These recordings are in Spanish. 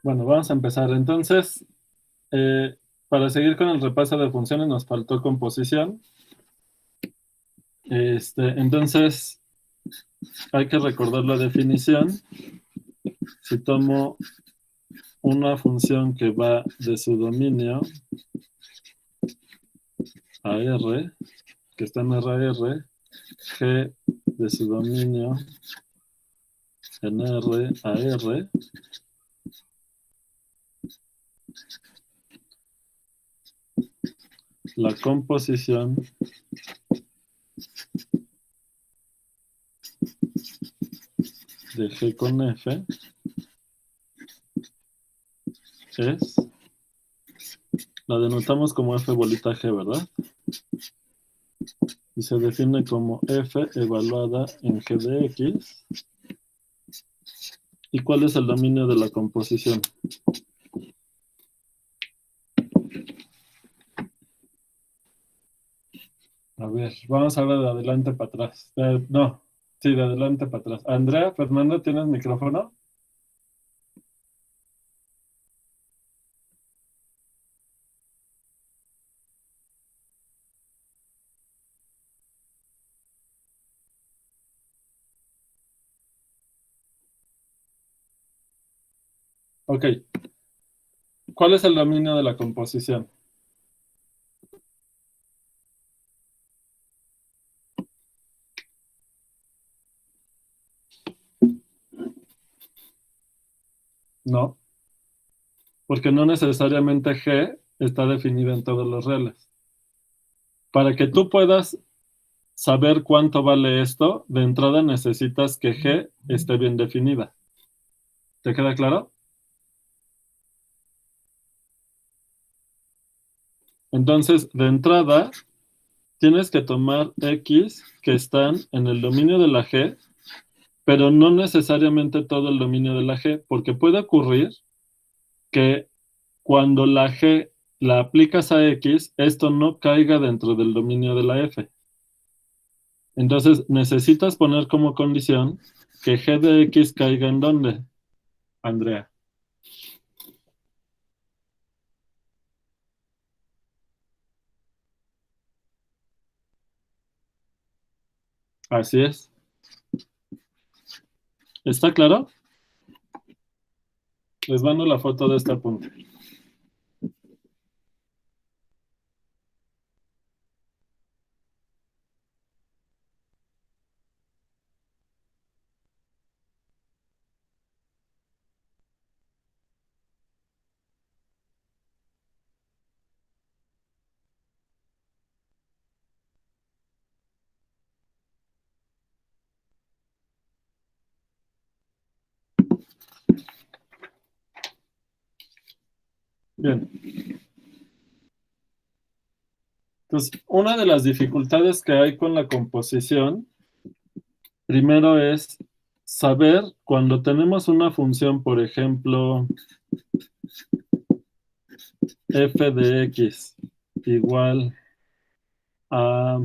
Bueno, vamos a empezar. Entonces, para seguir con el repaso de funciones, nos faltó composición. Entonces, hay que recordar la definición. Si tomo una función que va de su dominio a R, que está en R, G de su dominio en R a R, la composición de G con F es, la denotamos como F bolita G, ¿verdad? Y se define como F evaluada en G de X. ¿Y cuál es el dominio de la composición? A ver, vamos a ver de adelante para atrás. No, sí, de adelante para atrás. Andrea, Fernando, ¿tienes micrófono? Ok. ¿Cuál es el dominio de la composición? No, porque no necesariamente G está definida en todos los reales. Para que tú puedas saber cuánto vale esto, de entrada necesitas que G esté bien definida. ¿Te queda claro? Entonces, de entrada, tienes que tomar X que están en el dominio de la G, pero no necesariamente todo el dominio de la G, porque puede ocurrir que cuando la G la aplicas a X, esto no caiga dentro del dominio de la F. Entonces, necesitas poner como condición que G de X caiga en ¿dónde, Andrea? Así es. ¿Está claro? Les mando la foto de este punto. Bien. Entonces, una de las dificultades que hay con la composición, primero es saber cuando tenemos una función, por ejemplo, f de x igual a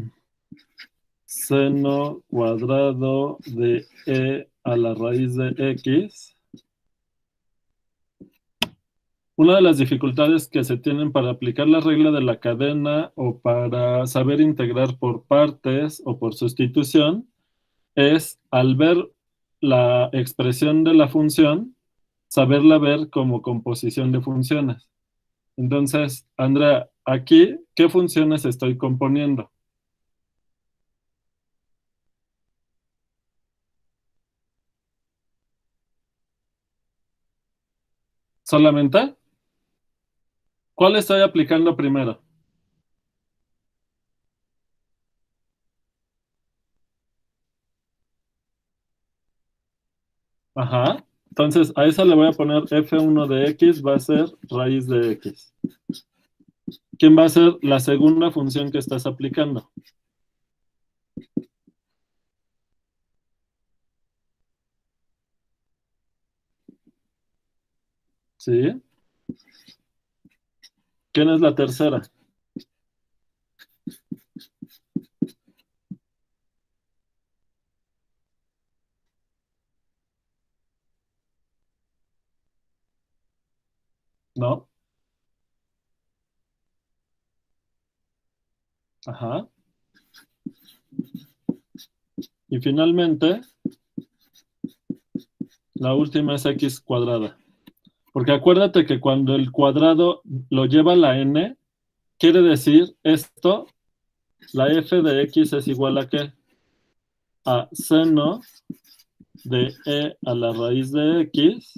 seno cuadrado de e a la raíz de x. Una de las dificultades que se tienen para aplicar la regla de la cadena o para saber integrar por partes o por sustitución es al ver la expresión de la función, saberla ver como composición de funciones. Entonces, Andrea, aquí, ¿qué funciones estoy componiendo? ¿Solamente? ¿Cuál estoy aplicando primero? Ajá. Entonces, a esa le voy a poner f1 de x, va a ser raíz de x. ¿Quién va a ser la segunda función que estás aplicando? ¿Sí? ¿Quién es la tercera? ¿no? Ajá. Y finalmente, la última es x cuadrada. Porque acuérdate que cuando el cuadrado lo lleva la n, quiere decir esto, la f de x es igual a ¿qué? A seno de e a la raíz de x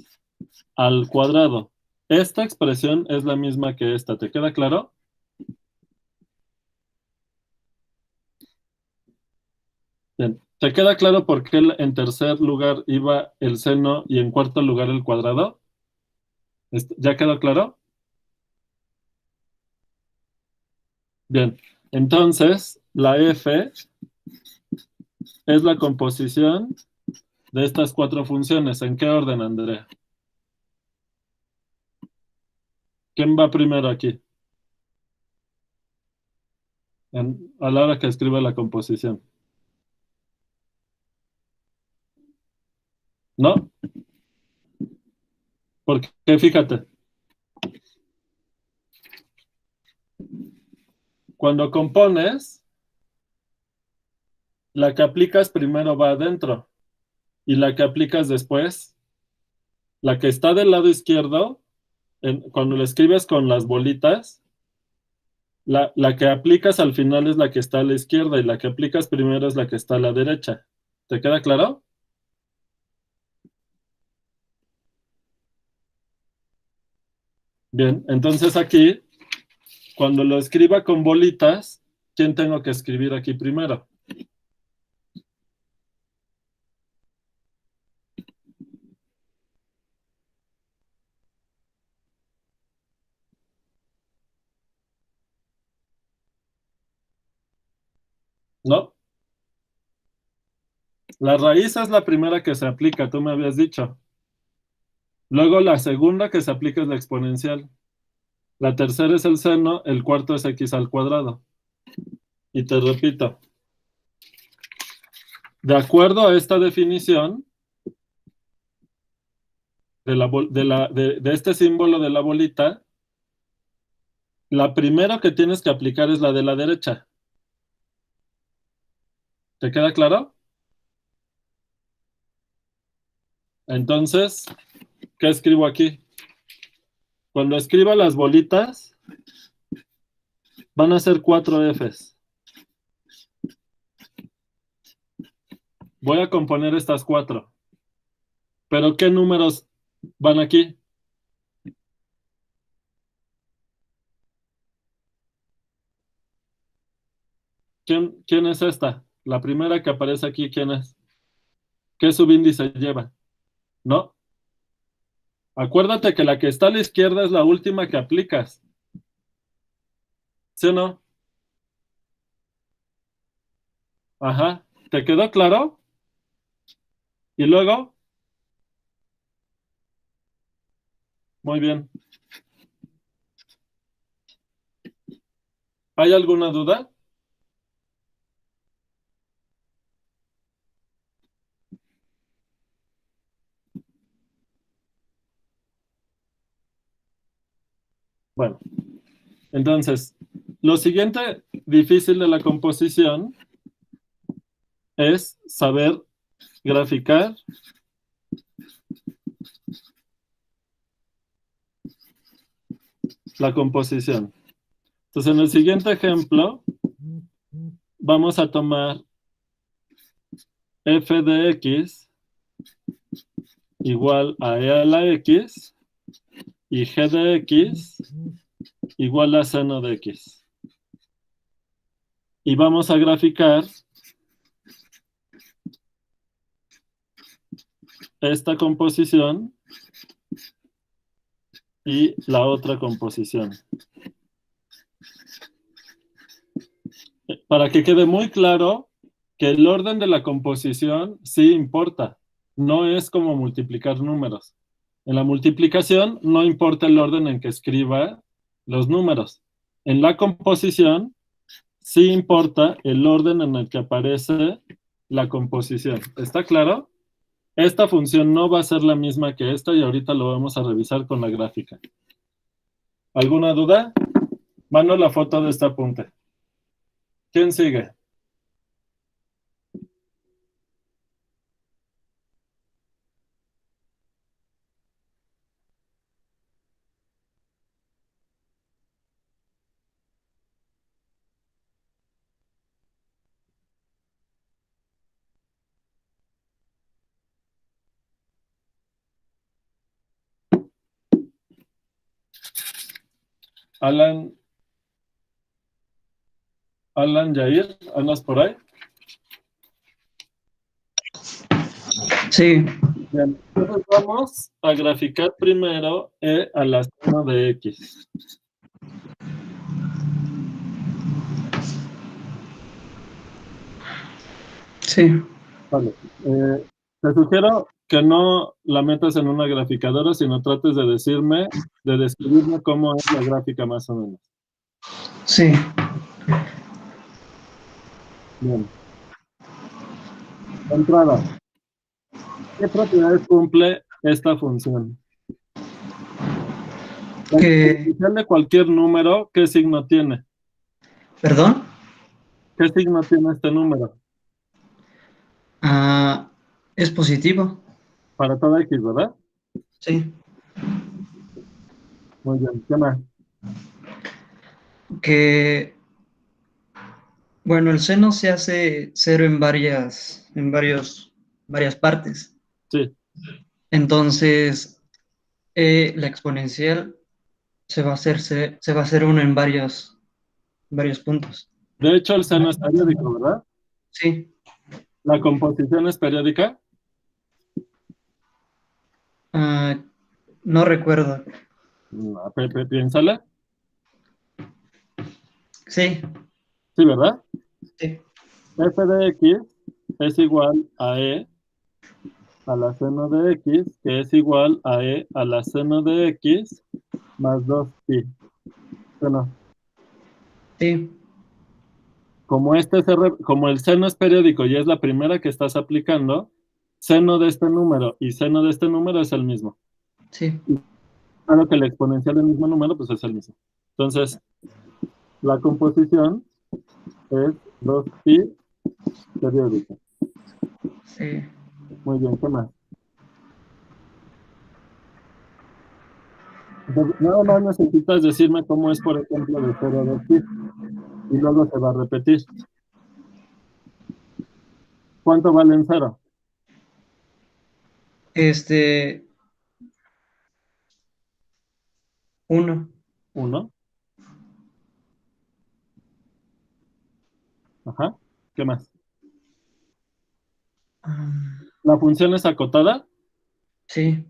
al cuadrado. Esta expresión es la misma que esta, ¿te queda claro? Bien. ¿Te queda claro por qué en tercer lugar iba el seno y en cuarto lugar el cuadrado? ¿Ya quedó claro? Bien. Entonces, la f es la composición de estas cuatro funciones. ¿En qué orden, Andrea? ¿Quién va primero aquí? A la hora que escribe la composición. ¿No? Porque fíjate, cuando compones, la que aplicas primero va adentro y la que aplicas después, la que está del lado izquierdo, cuando lo escribes con las bolitas, la que aplicas al final es la que está a la izquierda y la que aplicas primero es la que está a la derecha. ¿Te queda claro? Bien, entonces aquí, cuando lo escriba con bolitas, ¿quién tengo que escribir aquí primero? ¿No? La raíz es la primera que se aplica, tú me habías dicho. Luego la segunda que se aplica es la exponencial. La tercera es el seno, el cuarto es x al cuadrado. Y te repito, de acuerdo a esta definición de este símbolo de la bolita, la primera que tienes que aplicar es la de la derecha. ¿Te queda claro? Entonces, ¿qué escribo aquí? Cuando escriba las bolitas, van a ser 4 Fs. Voy a componer estas 4. ¿Pero qué números van aquí? ¿Quién es esta? La primera que aparece aquí, ¿quién es? ¿Qué subíndice lleva? ¿No? Acuérdate que la que está a la izquierda es la última que aplicas. ¿Sí o no? Ajá. ¿Te quedó claro? Y luego, muy bien. ¿Hay alguna duda? Bueno, entonces, lo siguiente difícil de la composición es saber graficar la composición. Entonces, en el siguiente ejemplo, vamos a tomar f de x igual a e a la x y g de x igual a seno de x. Y vamos a graficar esta composición y la otra composición. Para que quede muy claro que el orden de la composición sí importa, no es como multiplicar números. En la multiplicación no importa el orden en que escriba los números. En la composición sí importa el orden en el que aparece la composición. ¿Está claro? Esta función no va a ser la misma que esta y ahorita lo vamos a revisar con la gráfica. ¿Alguna duda? Mando la foto de este apunte. ¿Quién sigue? Alan Yair, ¿andas por ahí? Sí. Bien, entonces vamos a graficar primero E a la seno de X. Sí. Vale. Te sugiero que no la metas en una graficadora, sino trates de describirme cómo es la gráfica más o menos. Sí. Bien. De entrada, ¿qué propiedades cumple esta función? La exponencial de cualquier número, ¿qué signo tiene? ¿Perdón? ¿Qué signo tiene este número? Es positivo. Para toda X, ¿verdad? Sí. Muy bien, ¿qué más? Bueno, el seno se hace cero en varias partes. Sí. Entonces, la exponencial se va a hacer uno en varios puntos. De hecho, el seno es periódico, ¿verdad? Sí. ¿La composición es periódica? Ah, no recuerdo. No, Pepe, piénsala. Sí. Sí, ¿verdad? Sí. F de X es igual a E a la seno de X, que es igual a E a la seno de X más 2pi. Bueno, Sí. como el seno es periódico y es la primera que estás aplicando, seno de este número y seno de este número es el mismo. Sí. Claro que el exponencial del mismo número, pues es el mismo. Entonces, la composición es 2pi periódica. Sí. Muy bien, ¿qué más? Entonces, nada más necesitas decirme cómo es, por ejemplo, de 0 a 2pi y luego se va a repetir. ¿Cuánto vale en 0? Este, 1. 1. Ajá. ¿Qué más? La función es acotada, Sí.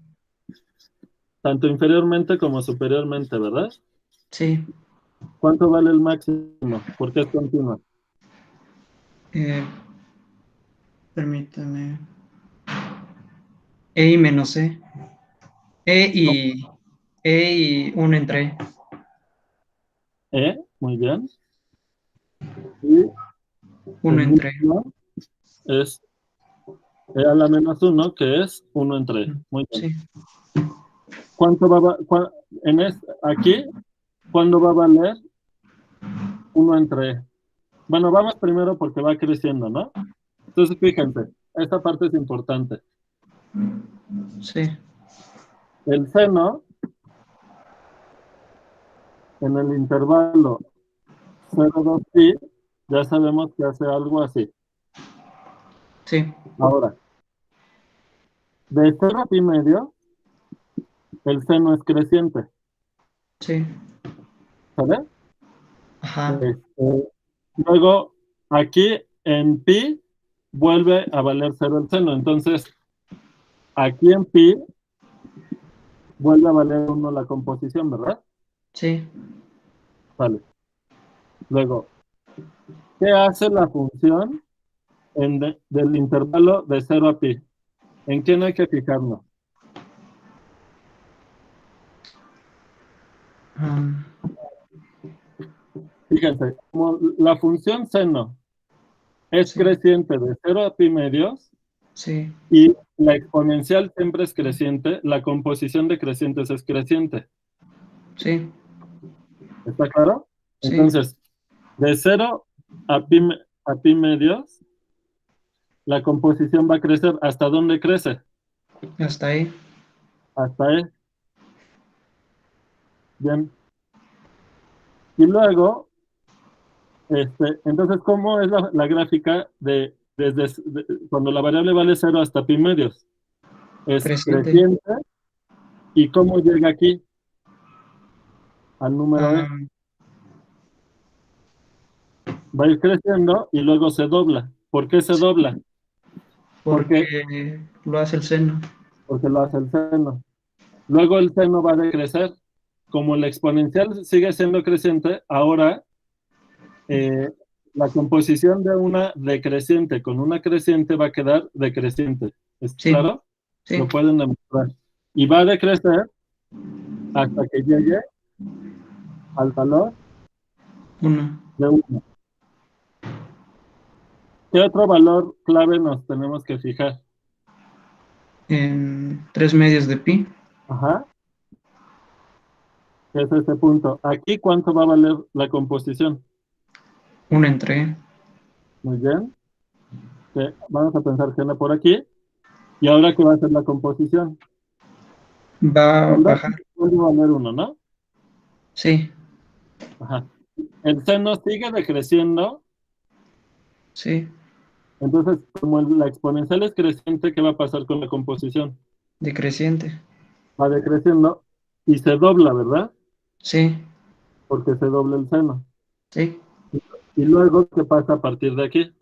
tanto inferiormente como superiormente, ¿verdad? Sí. ¿Cuánto vale el máximo? Porque es continua. Eh, Permítame. E y menos E. E y, E y 1 entre E. Muy bien. Y 1 el entre E. mínimo es E a la menos 1, que es 1 entre E. Muy bien. Sí. ¿Cuánto aquí, ¿cuándo va a valer 1 entre E? Bueno, vamos primero porque va creciendo, ¿no? Entonces, fíjense, esta parte es importante. Sí. El seno en el intervalo 0,2pi, ya sabemos que hace algo así. Sí. Ahora, de 0 a pi medio, el seno es creciente, Sí. ¿sabes? Ajá. Luego, aquí en pi vuelve a valer 0 el seno. Entonces, aquí en pi vuelve a valer 1 la composición, ¿verdad? Sí. Vale. Luego, ¿qué hace la función del intervalo de 0 a pi? ¿En quién hay que fijarnos? Um, Fíjense, como la función seno es sí. creciente de 0 a pi medios Sí. y la exponencial siempre es creciente, la composición de crecientes es creciente. Sí. ¿Está claro? Sí. Entonces, de 0 a pi medios, la composición va a crecer. ¿Hasta dónde crece? Hasta ahí. Hasta E. Bien. Y luego, entonces, ¿cómo es la gráfica cuando la variable vale 0 hasta pi medios? Es Creciente. creciente. ¿Y cómo llega aquí al número E? Ah, Va a ir creciendo y luego se dobla. ¿Por qué se dobla? Porque, porque lo hace el seno. porque lo hace el seno. Luego el seno va a decrecer. Como la exponencial sigue siendo creciente, ahora eh, la composición de una decreciente con una creciente va a quedar decreciente. ¿Es Sí, claro? sí. Lo pueden demostrar. Y va a decrecer hasta que llegue al valor 1. de 1. ¿Qué otro valor clave nos tenemos que fijar? En 3 medios de pi. Ajá, es este punto. Aquí, ¿cuánto va a valer la composición? 1 entre E. Muy bien. Vamos a pensar que anda por aquí. ¿Y ahora qué va a ser la composición? Va a El dato bajar. puede valer 1, ¿no? Sí, Ajá. El seno sigue decreciendo. sí. Entonces, como la exponencial es creciente, ¿qué va a pasar con la composición? Decreciente. Va decreciendo y se dobla, ¿verdad? Sí, Porque se dobla el seno. sí. Y luego, ¿qué pasa a partir de aquí?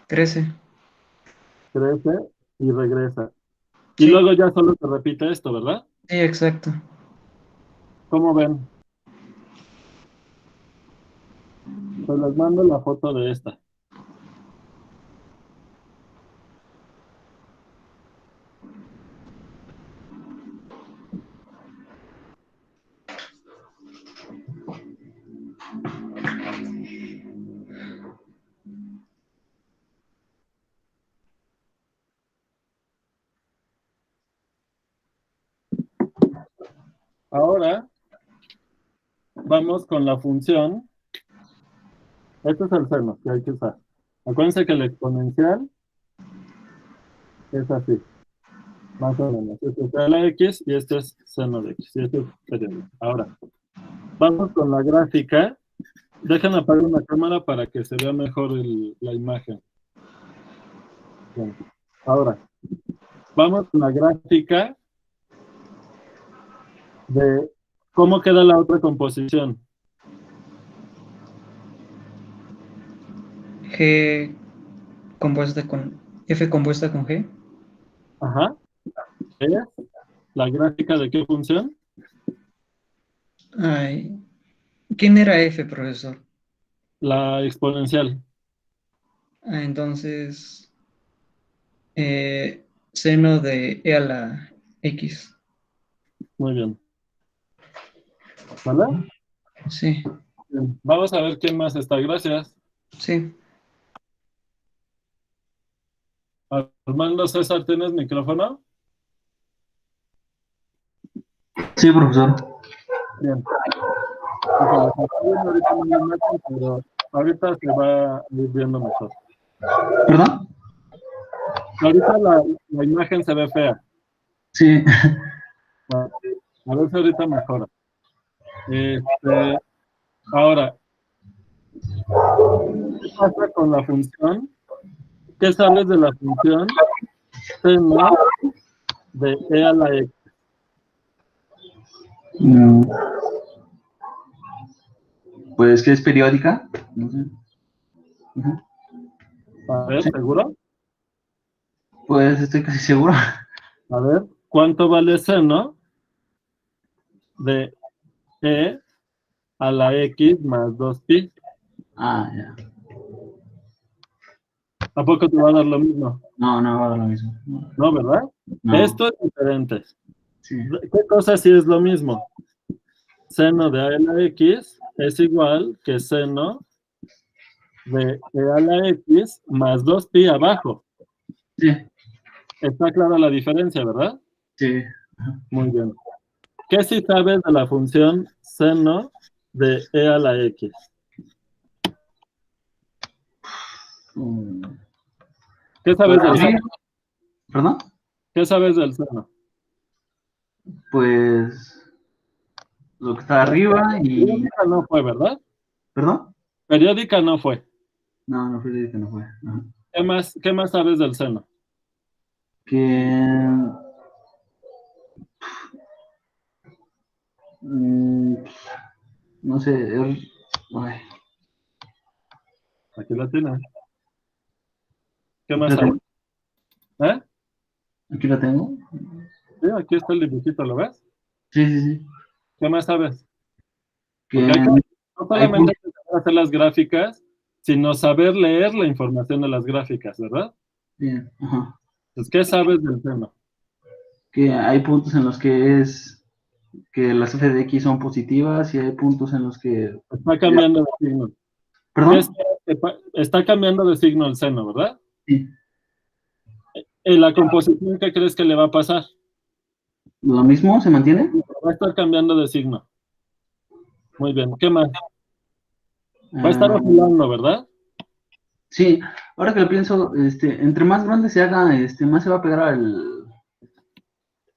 Crece. Crece y regresa. Y Sí, luego ya solo se repite esto, ¿verdad? sí, exacto. ¿Cómo ven? Pues les mando la foto de esta. Ahora vamos con la función. Este es el seno que hay que usar. Acuérdense que la exponencial es así, más o menos. Este es la x y este es seno de x. Y este es periodo. Ahora, vamos con la gráfica. Dejen apagar una cámara para que se vea mejor la imagen. Bien. Ahora, vamos con la gráfica de cómo queda la otra composición. G compuesta con F compuesta con G. Ajá. ¿Es la gráfica de qué función? Ay, ¿quién era F, profesor? La exponencial. Ah, entonces, seno de E a la X. Muy bien. ¿Vale? Sí, Bien. Vamos a ver quién más está. Gracias. sí. Armando César, ¿tienes micrófono? Sí, profesor. Bien. Híjole, se está viendo ahorita muy mal, pero ahorita se va a ir viendo mejor. ¿Perdón? Ahorita la imagen se ve fea. Sí. Bueno, a ver si ahorita mejora. Ahora, ¿qué pasa con la función? ¿Qué sabes de la función seno de e a la x? Mm, Pues que es periódica. No sé. Ujú. A ver, Sí. ¿seguro? Pues estoy casi seguro. A ver, ¿cuánto vale seno de e a la x más 2pi? Ah, ya. ¿A poco te va a dar lo mismo? No, no va a dar lo mismo. No, ¿verdad? No. Esto es diferente. Sí. ¿Qué cosa sí es lo mismo? Seno de a la x es igual que seno de e a la x más 2pi abajo. Sí. Está clara la diferencia, ¿verdad? Sí. Muy bien. ¿Qué sí sabes de la función seno de e a la x. ¿Qué sabes del seno? ¿Perdón? ¿Qué sabes del seno? Pues lo que está arriba y... Periódica no fue, ¿verdad? ¿Perdón? Periódica no fue. No, no fue, que no fue. Ajá. ¿Qué más sabes del seno? Que... no sé, ay, Aquí la tienes. ¿Qué aquí más la sabes? tengo. ¿Eh? Aquí la tengo. Sí, aquí está el dibujito, ¿lo ves? Sí, sí, sí. ¿Qué más sabes? Que Porque no hay solamente hay que saber hacer las gráficas, sino saber leer la información de las gráficas, ¿verdad? bien, ajá. Pues, ¿qué sabes del seno? Que hay puntos en los que que las f de x son positivas y hay puntos en los que... Está cambiando de signo. ¿Perdón? Está cambiando de signo el seno, ¿verdad? Sí. En la composición, ¿qué crees que le va a pasar? ¿Lo mismo se mantiene? Va a estar cambiando de signo. Muy bien. ¿Qué más? Va a estar oscilando, ¿verdad? Sí, ahora que lo pienso, entre más grande se haga, más se va a pegar al...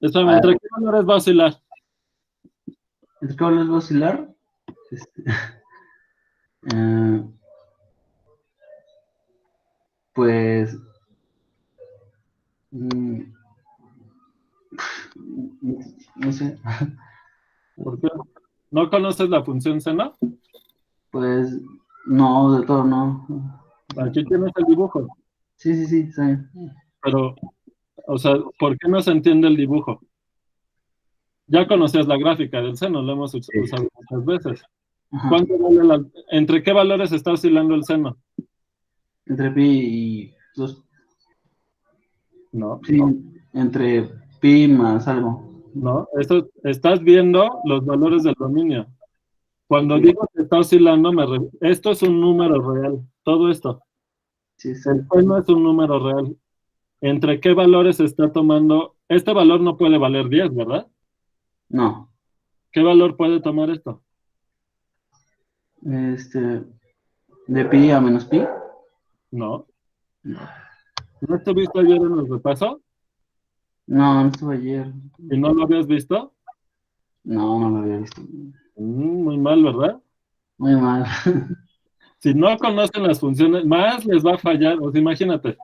Espérame, ¿entre qué valores va a oscilar? ¿Entre qué valores va a oscilar? Eh, pues... no sé. ¿Por qué? ¿No conoces la función seno? Pues no, de todo no. Aquí tienes el dibujo. Sí, sí, sí, está bien. Pero, o sea, ¿por qué no se entiende el dibujo? Ya conocías la gráfica del seno, lo hemos usado muchas veces. Ajá. ¿Entre qué valores está oscilando el seno? Entre pi y 2. No, Sí, entre pi más algo. no. Estás viendo los valores del dominio. Cuando Ok. digo que está oscilando, esto es un número real. Todo esto. Sí, sí. El seno es un número real. ¿Entre qué valores está tomando? Este valor no puede valer 10, ¿verdad? No. ¿Qué valor puede tomar esto? De pi a menos pi. No. No, ¿No estuviste ayer en el repaso? no estuve ayer. ¿Y no lo habías visto? No, no lo había visto. Muy mal, ¿verdad? Muy mal. Si no conocen las funciones, más les va a fallar. O sea, imagínate,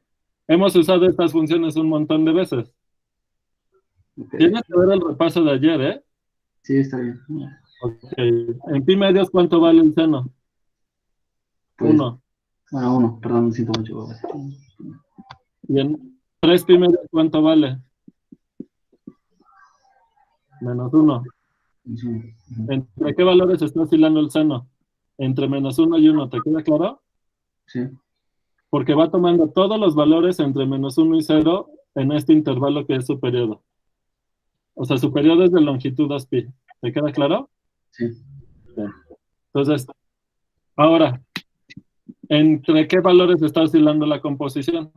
hemos usado estas funciones un montón de veces. Okay. Tienes que ver el repaso de ayer, ¿eh? Sí, está bien. Ok. En pi medios, ¿cuánto vale el seno? Pues, 1. bueno, 1, perdón, me siento mucho. Y en 3 pi medios, ¿cuánto vale? -1. ¿Entre qué valores está oscilando el seno? Entre -1 y 1, ¿te queda claro? Sí. Porque va tomando todos los valores entre -1 y 0 en este intervalo que es su periodo. O sea, su periodo es de longitud 2pi. ¿Te queda claro? Sí. Bien. Entonces, ahora, ¿entre qué valores está oscilando la composición?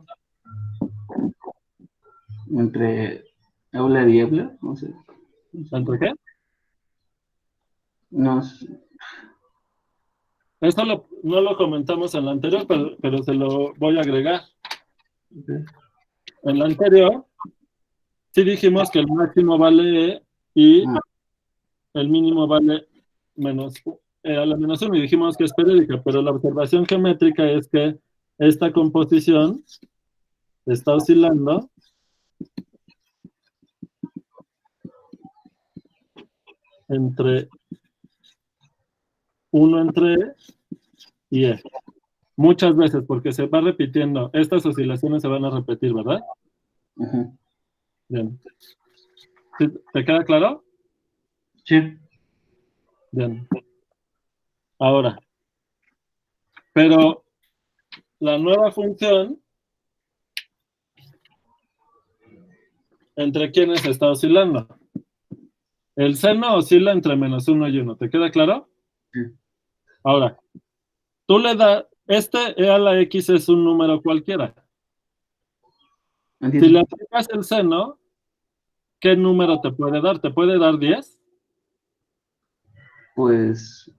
Entre Euler y Euler, no sé. ¿Entre qué? No sé. Esto no lo comentamos en la anterior, pero se lo voy a agregar. Okay. En la anterior, sí dijimos que el máximo vale E y el mínimo vale a la -1 y dijimos que es periódica, pero la observación geométrica es que esta composición está oscilando entre 1 entre E y E. Muchas veces, porque se va repitiendo. Estas oscilaciones se van a repetir, ¿verdad? Bien. ¿Te queda claro? Sí. Bien. Ahora, pero la nueva función, ¿entre quiénes está oscilando? El seno oscila entre -1 y 1. ¿Te queda claro? Sí. Ahora, tú le das, e a la x es un número cualquiera. Entiendo. Si le aplicas el seno, ¿qué número te puede dar? ¿Te puede dar 10? Pues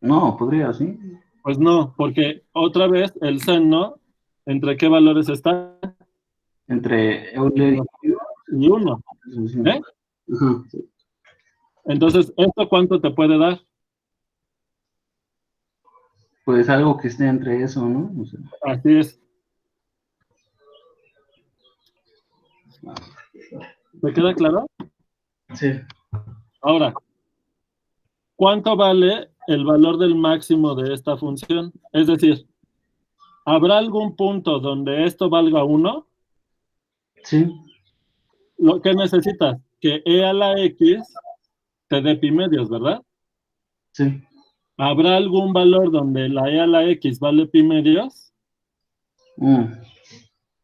No, podría, sí. Pues no, porque otra vez el seno, ¿entre qué valores está? Entre Euler Y 1. y... ¿Eh? Ajá. Entonces, ¿esto cuánto te puede dar? Pues algo que esté entre eso, ¿no? O sea, Así es. ¿Te queda claro? sí. Ahora, ¿cuánto vale el valor del máximo de esta función? Es decir, ¿habrá algún punto donde esto valga 1? Sí, Lo que necesitas, que e a la x te dé pi medios, ¿verdad? sí. ¿Habrá algún valor donde la e a la x vale pi medios? Mm,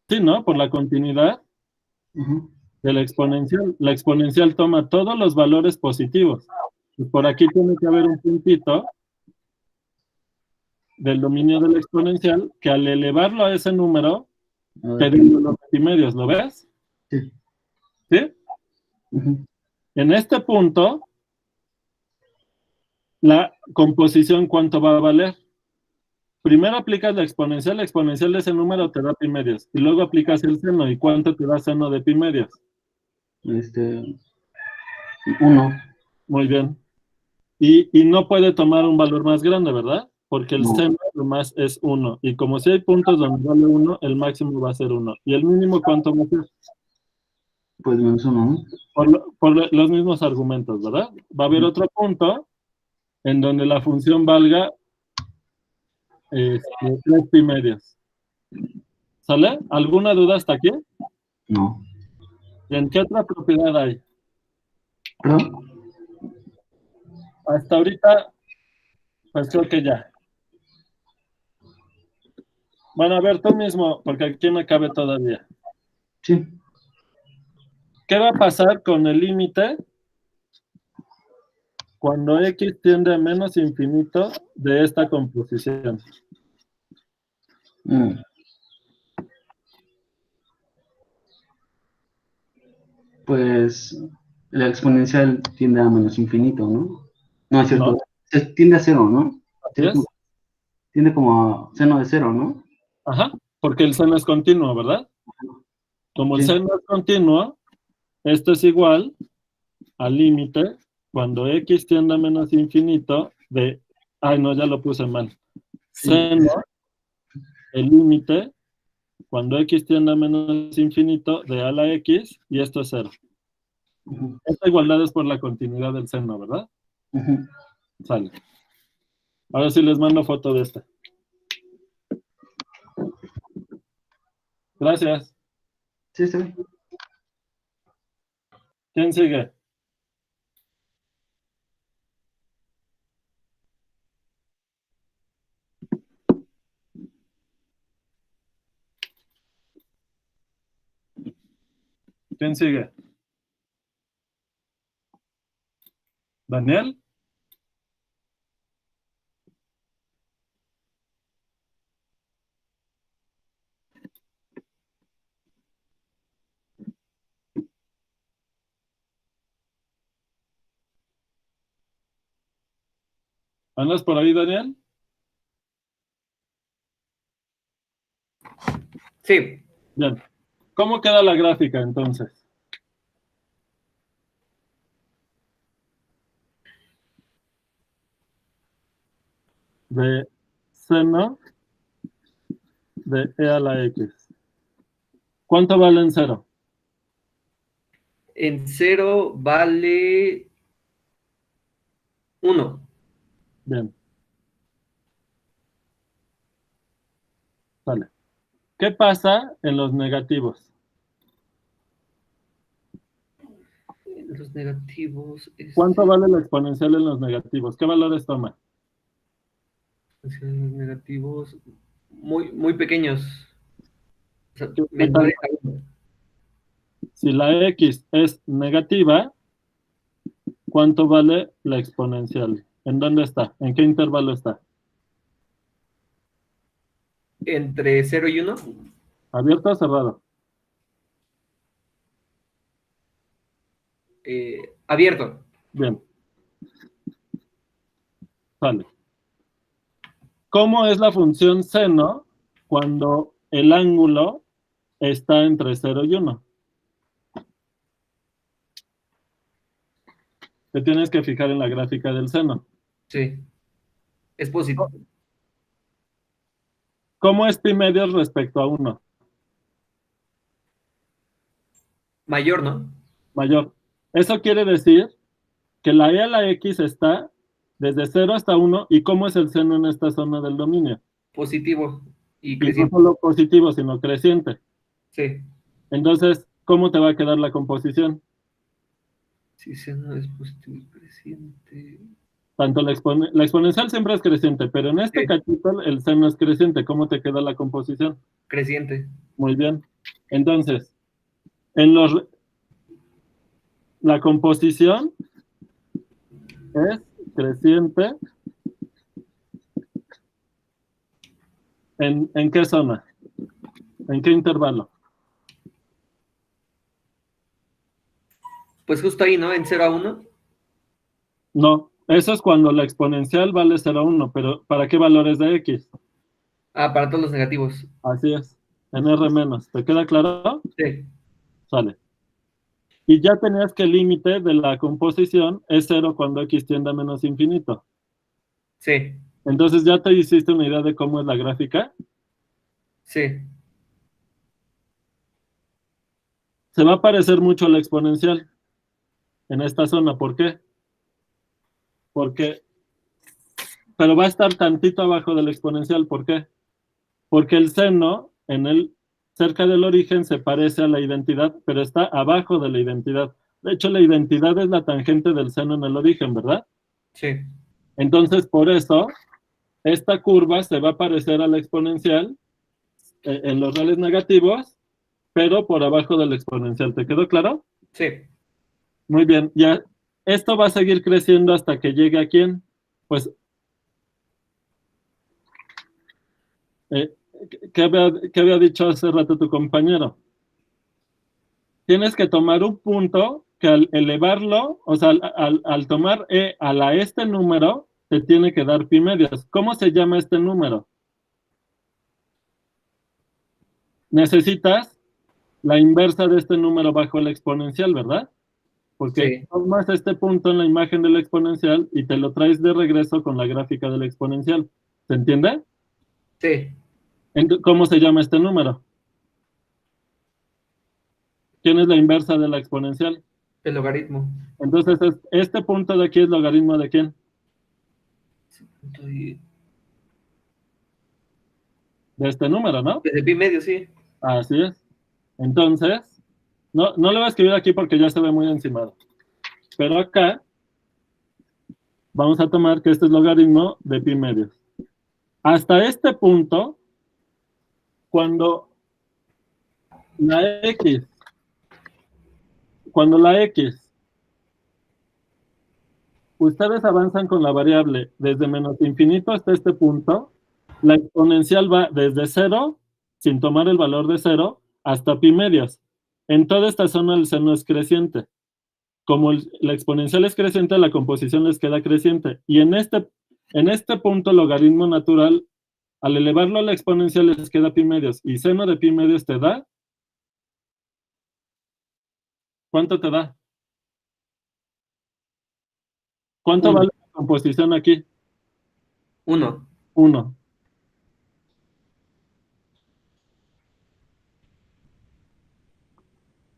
Sí, ¿no? Por la continuidad ujú. de la exponencial. La exponencial toma todos los valores positivos. Y por aquí tiene que haber un puntito del dominio de la exponencial que al elevarlo a ese número A ver, te dé los pi medios, ¿lo ves? sí. ¿Sí? Ujú. En este punto, la composición, ¿cuánto va a valer? Primero aplicas la exponencial de ese número te da pi medios, y luego aplicas el seno, ¿y cuánto te da seno de pi medios? 1. Muy bien. Y no puede tomar un valor más grande, ¿verdad? Porque el No, seno nomás es 1, y como si hay puntos donde vale 1, el máximo va a ser 1. ¿Y el mínimo cuánto va a ser? pues menos 1, ¿no? Por los mismos argumentos, ¿verdad? Va a haber otro punto en donde la función valga 3 pi medios. ¿Sale? ¿Alguna duda hasta aquí? No. ¿Y en qué otra propiedad hay? ¿Perdón? Hasta ahorita, pues creo que ya. Bueno, a ver tú mismo, porque aquí me cabe todavía. Sí. ¿Qué va a pasar con el límite cuando x tiende a menos infinito de esta composición? Mm, Pues la exponencial tiende a menos infinito, ¿no? No, es No, cierto. Tiende a cero, ¿no? así es. Tiende como a seno de cero, ¿no? Ajá, porque el seno es continuo, ¿verdad? Como el Sí. seno es continuo, esto es igual al límite cuando x tiende a menos infinito de... Ay, no, ya lo puse mal. Sí. Seno, el límite, cuando x tiende a menos infinito de a la x, y esto es cero. Ujú, Esta igualdad es por la continuidad del seno, ¿verdad? ujú. Sale. Ahora sí les mando foto de esta. Gracias. Sí, está bien. ¿Quién sigue? ¿Quién sigue? ¿Daniel? ¿Andas por ahí, Daniel? Sí, Bien. ¿Cómo queda la gráfica entonces? De seno de e a la x. ¿Cuánto vale en cero? en cero vale 1. Bien, sale. ¿Qué pasa en los negativos? Los negativos, ¿Cuánto vale la exponencial en los negativos? ¿Qué valores toma? los negativos muy, muy pequeños, o sea, ¿Qué tal? menores a 1. Si la x es negativa, ¿cuánto vale la exponencial? ¿En dónde está? ¿En qué intervalo está? Entre 0 y 1, ¿Abierto o cerrado? abierto. Bien, sale. ¿cómo es la función seno cuando el ángulo está entre 0 y 1? Te tienes que fijar en la gráfica del seno. Sí. Es positivo. ¿Cómo es pi medios respecto a 1? Mayor, ¿no? Mayor. Eso quiere decir que la e a la x está desde 0 hasta 1. ¿Y cómo es el seno en esta zona del dominio? Positivo y Y no creciente. solo positivo, sino creciente. Sí. Entonces, ¿cómo te va a quedar la composición? Si seno es positivo y creciente. Tanto la exponencial siempre es creciente, pero en este Sí. cachito el seno es creciente. ¿Cómo te queda la composición? Creciente. Muy bien. Entonces, la composición es creciente. ¿En qué zona? ¿En qué intervalo? Pues justo ahí, ¿no? En 0 a 1. No, eso es cuando la exponencial vale 0 a 1, pero ¿para qué valores de x? Ah, para todos los negativos. Así es, en R menos. ¿Te queda claro? Sí. Sale. Y ya tenías que el límite de la composición es 0 cuando x tiende a menos infinito. Sí. Entonces, ¿ya te hiciste una idea de cómo es la gráfica? Sí. Se va a parecer mucho a la exponencial en esta zona. ¿Por qué? Pero va a estar tantito abajo de la exponencial. ¿Por qué? Porque el seno cerca del origen se parece a la identidad, pero está abajo de la identidad. De hecho, la identidad es la tangente del seno en el origen, ¿verdad? Sí. Entonces, por eso, esta curva se va a parecer a la exponencial en los reales negativos, pero por abajo de la exponencial. ¿Te quedó claro? Sí. Muy bien. Ya, esto va a seguir creciendo hasta que llegue a quién. Pues, eh, ¿qué había dicho hace rato tu compañero? Tienes que tomar un punto que al elevarlo, o sea, al tomar e a la este número, te tiene que dar pi medios. ¿Cómo se llama este número? Necesitas la inversa de este número bajo la exponencial, ¿verdad? Porque Sí. tomas este punto en la imagen de la exponencial y te lo traes de regreso con la gráfica de la exponencial. ¿Se entiende? Sí. ¿Cómo se llama este número? ¿Quién es la inversa de la exponencial? El logaritmo. Entonces, este punto de aquí es logaritmo de quién? De este número, ¿no? Desde pi medio, sí. Así es. Entonces, no le voy a escribir aquí porque ya se ve muy encimado. Pero acá vamos a tomar que este es logaritmo de pi medios. Hasta este punto, cuando la x, ustedes avanzan con la variable desde menos infinito hasta este punto, la exponencial va desde 0, sin tomar el valor de 0, hasta pi medios. En toda esta zona el seno es creciente. Como la exponencial es creciente, la composición les queda creciente. Y en este punto, logaritmo natural, al elevarlo a la exponencial les queda pi medios. Y seno de pi medios te da. ¿Cuánto te da? ¿Cuánto Uno. vale la composición aquí? 1. 1.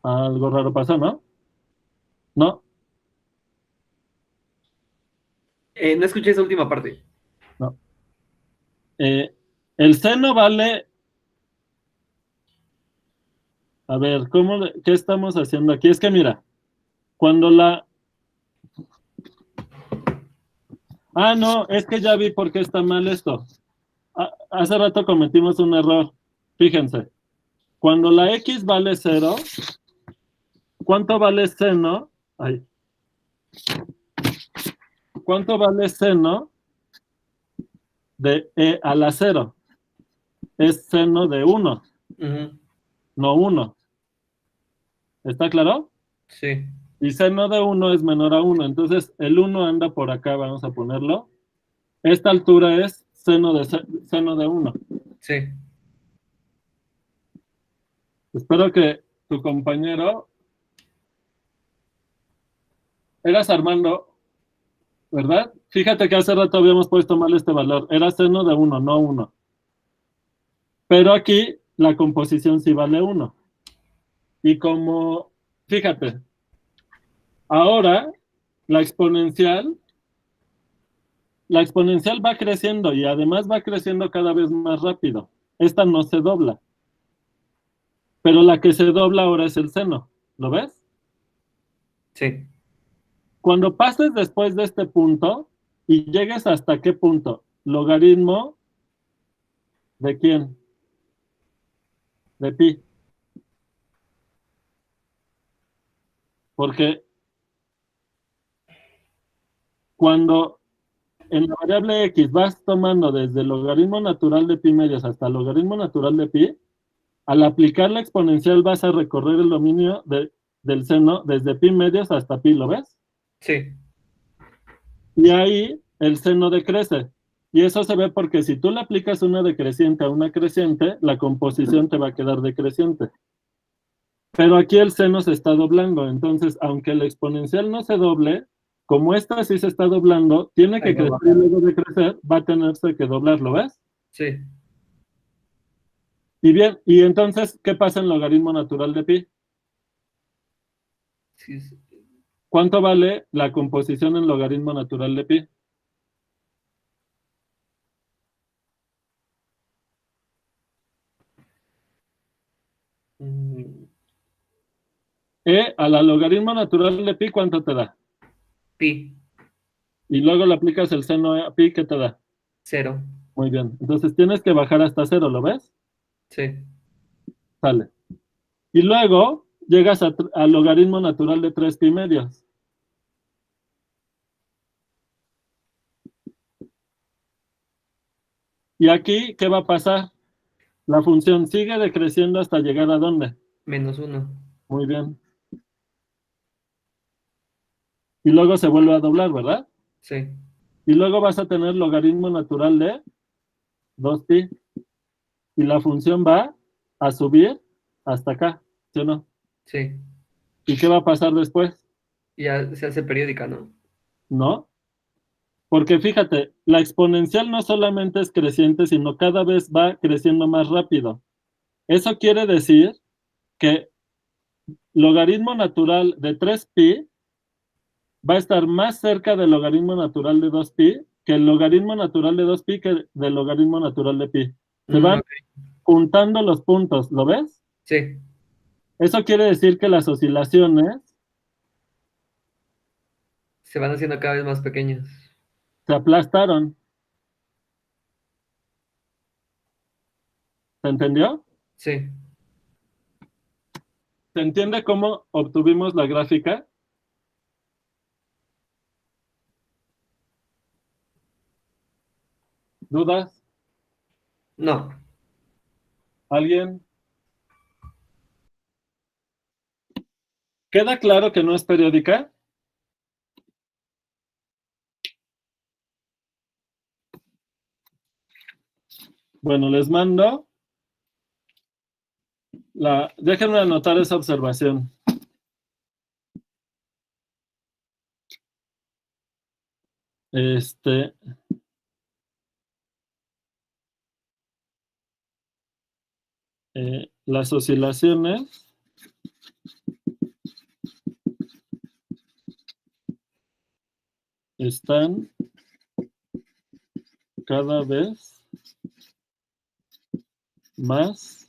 Algo raro pasó, ¿no? No, No escuché esa última parte. no. El seno vale. A ver, ¿qué estamos haciendo aquí? Es que mira, cuando la. Ah, no, es que ya vi por qué está mal esto. Hace rato cometimos un error. Fíjense, cuando la x vale 0, ¿cuánto vale seno? Ay. ¿Cuánto vale seno de e a la 0? Es seno de 1, no 1. ¿Está claro? Sí. Y seno de 1 es menor a 1. Entonces, el 1 anda por acá, vamos a ponerlo. Esta altura es seno de 1. Sí. Espero que tu compañero... Eras Armando, ¿verdad? Fíjate que hace rato habíamos puesto mal este valor. Era seno de 1, no 1. Pero aquí la composición sí vale 1. Y como, fíjate, ahora la exponencial va creciendo y además va creciendo cada vez más rápido. Esta no se dobla. Pero la que se dobla ahora es el seno. ¿Lo ves? Sí. Cuando pases después de este punto y llegues hasta qué punto, logaritmo de quién, de pi. Porque cuando en la variable x vas tomando desde el logaritmo natural de pi medios hasta el logaritmo natural de pi, al aplicar la exponencial vas a recorrer el dominio del seno desde pi medios hasta pi, ¿lo ves? Sí. Y ahí el seno decrece. Y eso se ve porque si tú le aplicas una decreciente a una creciente, la composición te va a quedar decreciente. Pero aquí el seno se está doblando. Entonces, aunque la exponencial no se doble, como esta sí se está doblando, tiene que Ahí va a crecer y bajar. luego de crecer, va a tenerse que doblar, ¿lo ves? Sí. Y bien, y entonces, ¿qué pasa en logaritmo natural de pi? Sí, sí. ¿Cuánto vale la composición en logaritmo natural de pi? Mm, A la logaritmo natural de pi, ¿cuánto te da? Pi. Y luego le aplicas el seno a pi, ¿qué te da? 0. Muy bien. Entonces tienes que bajar hasta 0, ¿lo ves? Sí. Sale. Y luego llegas al logaritmo natural de 3 pi medios. Y aquí, ¿qué va a pasar? La función sigue decreciendo hasta llegar a ¿dónde? -1. Muy bien. Y luego se vuelve a doblar, ¿verdad? Sí. Y luego vas a tener logaritmo natural de 2pi. Y la función va a subir hasta acá, ¿sí o no? Sí. ¿Y qué va a pasar después? Y ya se hace periódica, ¿no? ¿No? Porque fíjate, la exponencial no solamente es creciente, sino cada vez va creciendo más rápido. Eso quiere decir que logaritmo natural de 3pi va a estar más cerca del logaritmo natural de 2pi que el logaritmo natural de 2pi que del logaritmo natural de pi. Se van Ok. juntando los puntos, ¿lo ves? Sí. Eso quiere decir que las oscilaciones Se van haciendo cada vez más pequeñas. se aplastaron. ¿Se entendió? Sí. ¿Se entiende cómo obtuvimos la gráfica? ¿Dudas? No. ¿Alguien? ¿Queda claro que no es periódica? Bueno, les mando déjenme anotar esa observación. Las oscilaciones están cada vez más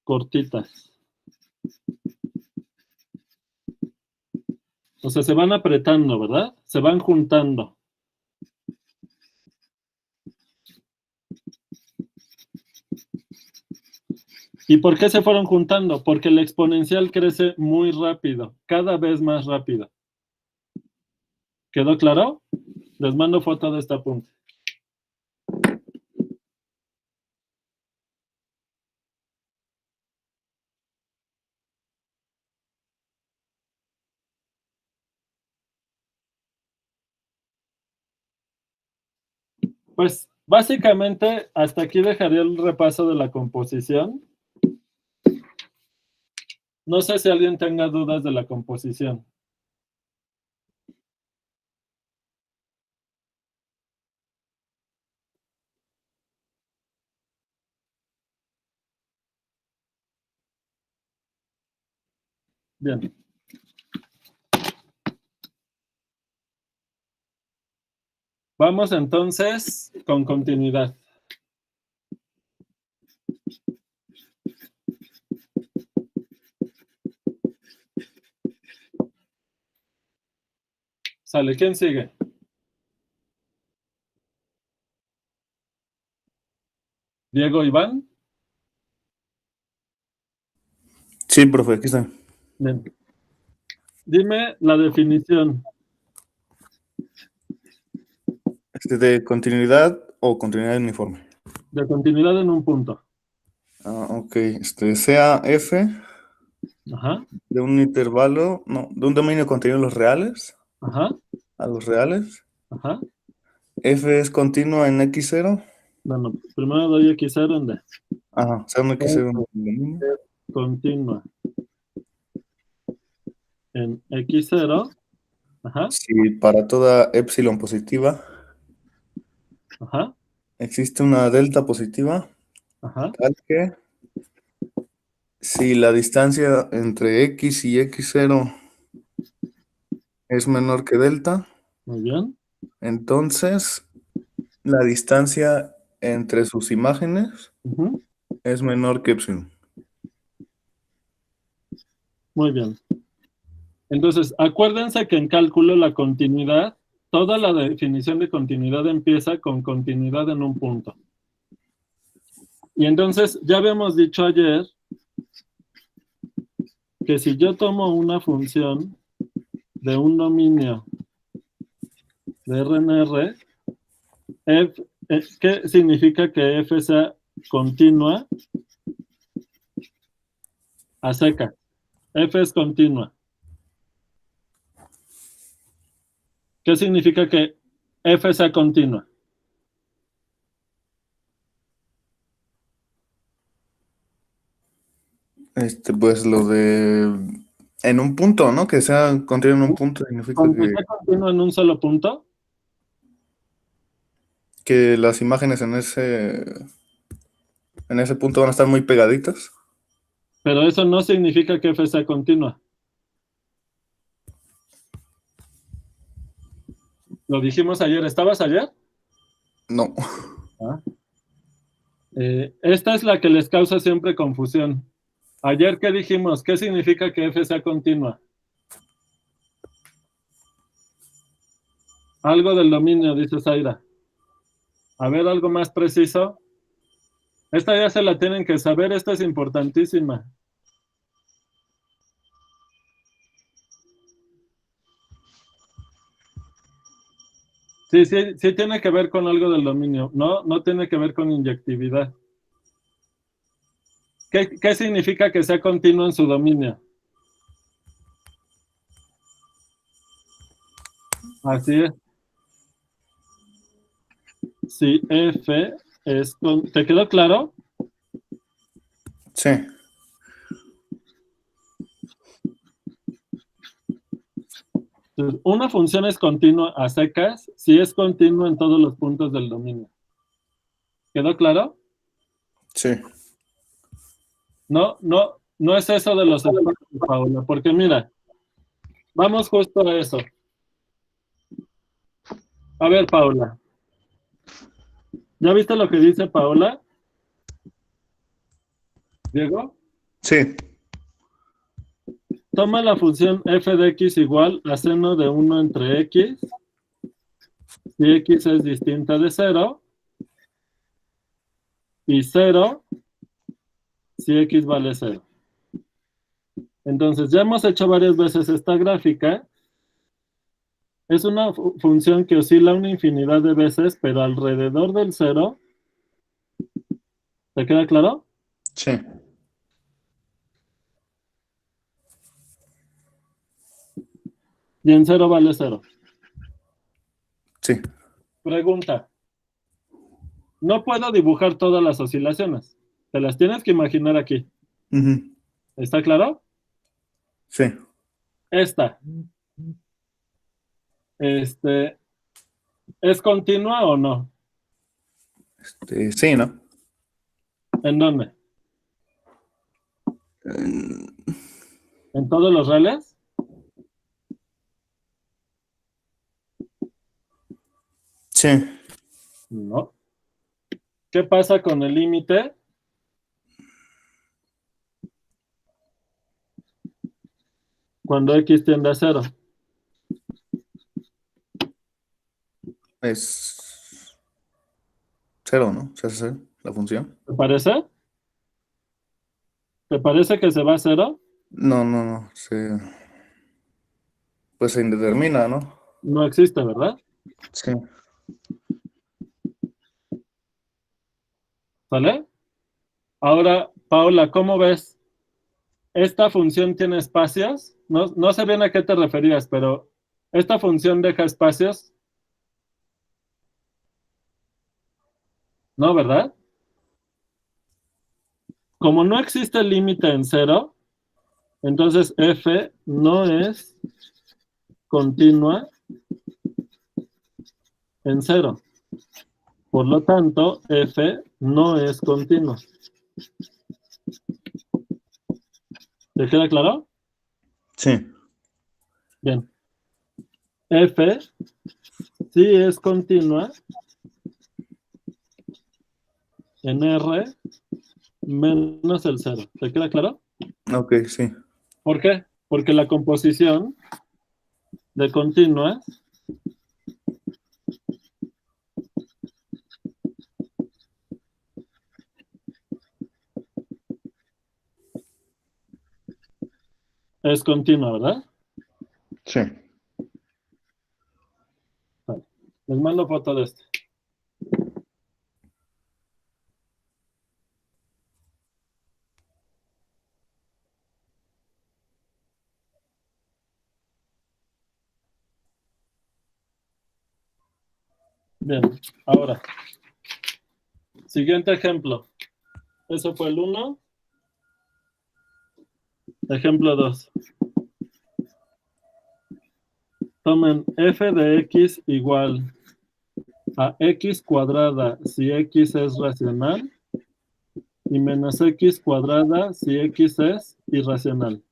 cortitas. O sea, se van apretando, ¿verdad? Se van juntando. ¿Y por qué se fueron juntando? Porque la exponencial crece muy rápido, cada vez más rápido. ¿Quedó claro? Les mando foto de esta punta. Pues básicamente hasta aquí dejaría el repaso de la composición. No sé si alguien tenga dudas de la composición. Bien. Vamos entonces con continuidad. Sale, ¿quién sigue? Diego, Iván. Sí, profe, aquí está. Bien. Dime la definición. ¿De continuidad o continuidad uniforme? De continuidad en un punto. Ok, sea f Ajá, de un intervalo, no, de un dominio contenido en los reales, ajá, a los reales. ajá. F es continua en x0. Bueno, primero doy X0 en D. Ajá, sea un x0 en el dominio. Continua en X0. Ajá, Si para toda epsilon positiva ajá, existe una delta positiva, ajá. tal que si la distancia entre x y x0 es menor que delta, Muy bien. entonces la distancia entre sus imágenes Ujú, es menor que epsilon. muy bien. Entonces, acuérdense que en cálculo la continuidad, toda la definición de continuidad empieza con continuidad en un punto. Y entonces, ya habíamos dicho ayer que si yo tomo una función de un dominio de RNR, ¿qué significa que f sea continua a seca? F es continua. ¿Qué significa que f sea continua? Pues lo de en un punto, ¿no? Que sea contenido en un punto significa Con que sea continua en un solo punto, que las imágenes en ese punto van a estar muy pegaditas. pero eso no significa que f sea continua. Lo dijimos ayer. ¿Estabas ayer? No. Ah. Esta es la que les causa siempre confusión. Ayer, ¿qué dijimos? ¿Qué significa que f sea continua? Algo del dominio, dice Zaira. A ver, algo más preciso. Esta ya se la tienen que saber, esta es importantísima. Sí, sí, sí tiene que ver con algo del dominio. No, no tiene que ver con inyectividad. ¿Qué significa que sea continuo en su dominio? Así es. Si f es... ¿Te quedó claro? Sí. Entonces, una función es continua a secas si es continua en todos los puntos del dominio. ¿Quedó claro? Sí. No, no, no es eso de los espacios, Paula, porque mira, vamos justo a eso. A ver, Paula. ¿Ya viste lo que dice Paola? Diego, Sí. toma la función f de x igual a seno de 1 entre x, si x es distinta de 0, y 0 si x vale 0. Entonces, ya hemos hecho varias veces esta gráfica. Es una función que oscila una infinidad de veces, pero alrededor del 0. ¿Te queda claro? Sí. Y en 0 vale 0. Sí. Pregunta. No puedo dibujar todas las oscilaciones. Te las tienes que imaginar aquí. Ujú. ¿Está claro? Sí. Esta. ¿Es continua o no? Sí, ¿no? ¿En dónde? Mm, ¿En todos los reales? Sí. No. ¿Qué pasa con el límite? Cuando x tiende a 0. Es 0, ¿no? Se hace 0 la función. ¿Te parece? ¿Te parece que se va a 0? No, no, no. Pues se indetermina, ¿no? No existe, ¿verdad? Sí. ¿Sale? Ahora, Paula, ¿cómo ves? ¿Esta función tiene espacios? No sé bien a qué te referías, pero ¿esta función deja espacios? No, ¿verdad? Como no existe límite en 0, entonces f no es continua en 0. Por lo tanto, f no es continua. ¿Te queda claro? Sí. Bien. F sí es continua en R menos el 0. ¿Te queda claro? Ok, sí. ¿Por qué? Porque la composición de continuas es continua, ¿verdad? Sí. Vale. Les mando foto de este. Bien, ahora, siguiente ejemplo. Ese fue el 1. Ejemplo 2. Tomen f de x igual a x cuadrada si x es racional y menos x cuadrada si x es irracional.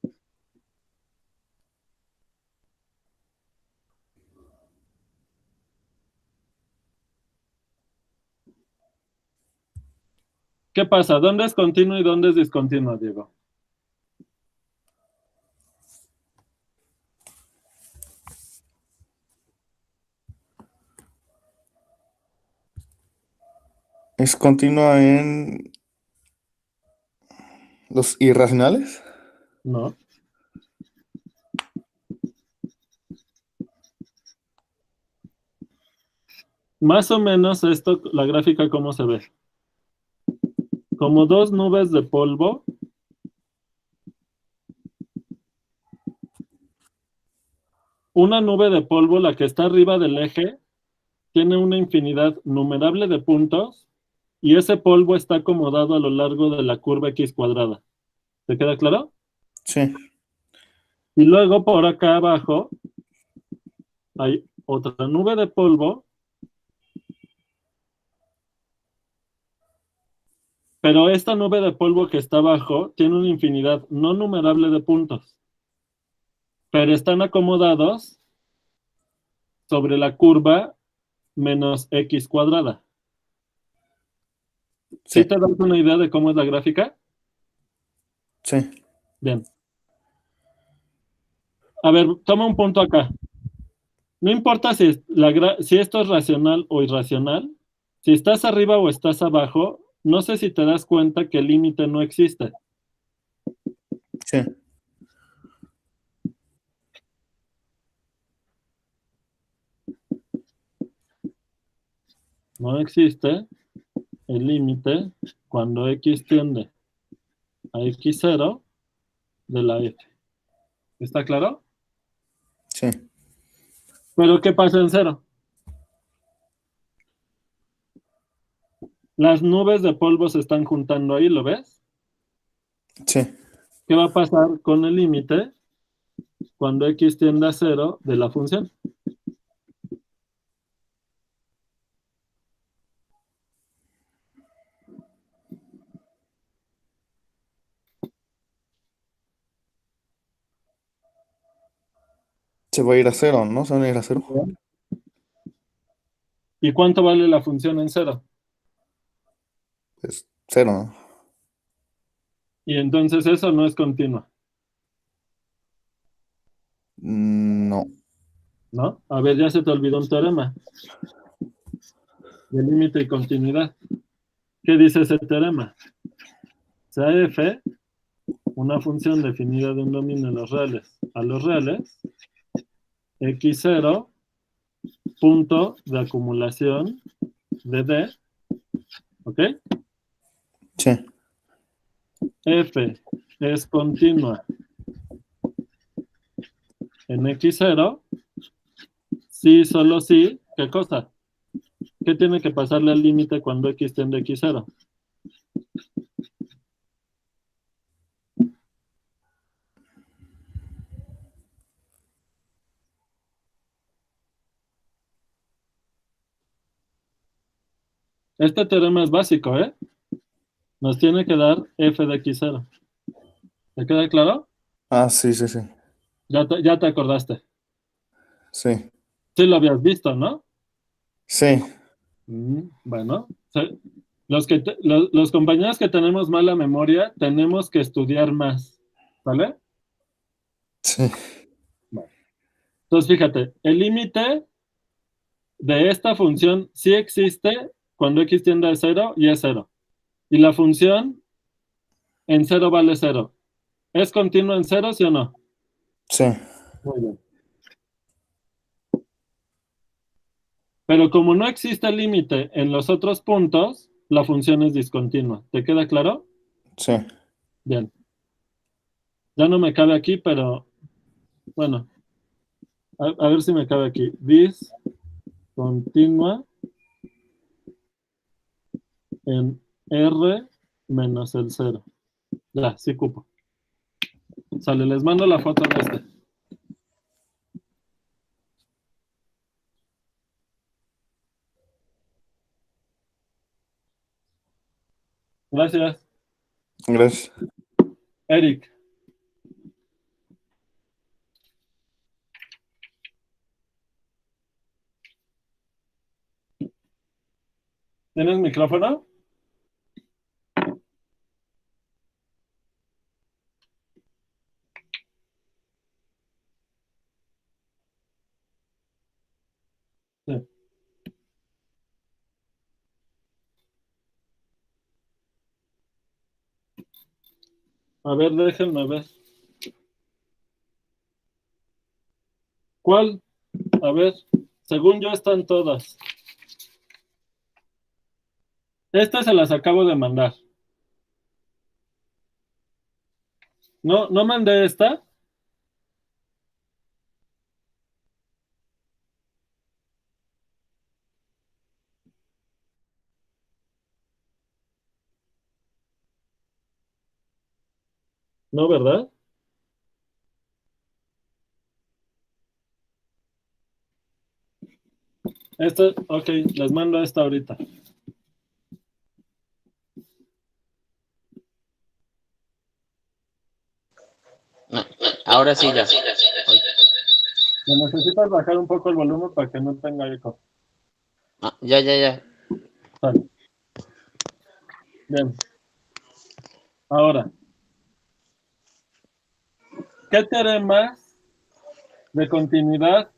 ¿Qué pasa? ¿Dónde es continuo y dónde es discontinuo, Diego? ¿Es continua en los irracionales? No. Más o menos esto, la gráfica, ¿cómo se ve? Como dos nubes de polvo. Una nube de polvo, la que está arriba del eje, tiene una infinidad numerable de puntos y ese polvo está acomodado a lo largo de la curva x cuadrada. ¿Te queda claro? Sí. Y luego por acá abajo hay otra nube de polvo, pero esta nube de polvo que está abajo tiene una infinidad no numerable de puntos, pero están acomodados sobre la curva menos x cuadrada. ¿Sí Sí. te das una idea de cómo es la gráfica? Sí. Bien. A ver, toma un punto acá. No importa si esto es racional o irracional, si estás arriba o estás abajo, no sé si te das cuenta que el límite no existe. Sí. No existe el límite cuando x tiende a x0 de la f. ¿Está claro? Sí. Pero ¿qué pasa en 0? Las nubes de polvo se están juntando ahí, ¿lo ves? Sí. ¿Qué va a pasar con el límite cuando x tiende a 0 de la función? Se va a ir a 0, ¿no? Se van a ir a 0. ¿Y cuánto vale la función en 0? Es 0, ¿no? Y entonces eso no es continua, No. ¿no? A ver, ya se te olvidó un teorema de límite y continuidad. ¿Qué dice ese teorema? Sea f una función definida de un dominio de los reales a los reales, x0, punto de acumulación de D, ¿ok? Sí. F es continua en x0, sí, solo sí, ¿qué cosa? ¿Qué tiene que pasarle al límite cuando x tiende a x0? Este teorema es básico, ¿eh? Nos tiene que dar f de x0. ¿Te queda claro? Ah, sí, sí, sí. Ya te acordaste. Sí. Sí lo habías visto, ¿no? Sí. Bueno, los compañeros que tenemos mala memoria, tenemos que estudiar más, ¿vale? Sí. Bueno. Entonces, fíjate, el límite de esta función sí existe cuando x tiende a 0 y es 0. Y la función en 0 vale 0. ¿Es continua en 0, sí o no? Sí. Muy bien. Pero como no existe límite en los otros puntos, la función es discontinua. ¿Te queda claro? Sí. Bien. Ya no me cabe aquí, pero bueno, a ver si me cabe aquí. Discontinua en R menos el 0. Ya, sí cupo. Sale, les mando la foto de este. Gracias. Gracias. Eric. ¿Tienes micrófono? Sí. A ver, déjenme ver. ¿Cuál? A ver, según yo están todas. Estas se las acabo de mandar. ¿No mandé esta? No, ¿verdad? Esta, ok, les mando esta ahorita. No, ahora sí ya. Me necesitas bajar un poco el volumen para que no tenga eco. Ah, ya. Vale. Bien. Ahora, ¿qué teoremas de continuidad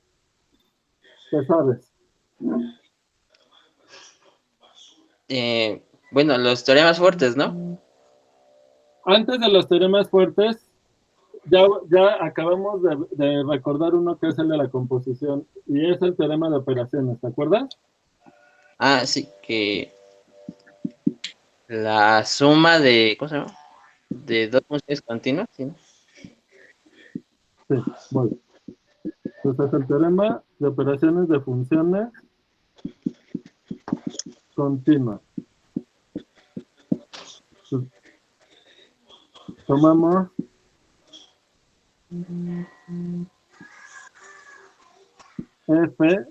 te sabes? Bueno, los teoremas fuertes, ¿no? Antes de los teoremas fuertes, ya acabamos de recordar uno que es el de la composición y es el teorema de operaciones, ¿te acuerdas? Ah, sí, que la suma de, ¿cómo se llama? De dos funciones continuas, ¿sí, no? Sí, voy. Entonces, el teorema de operaciones de funciones continuas. tomamos F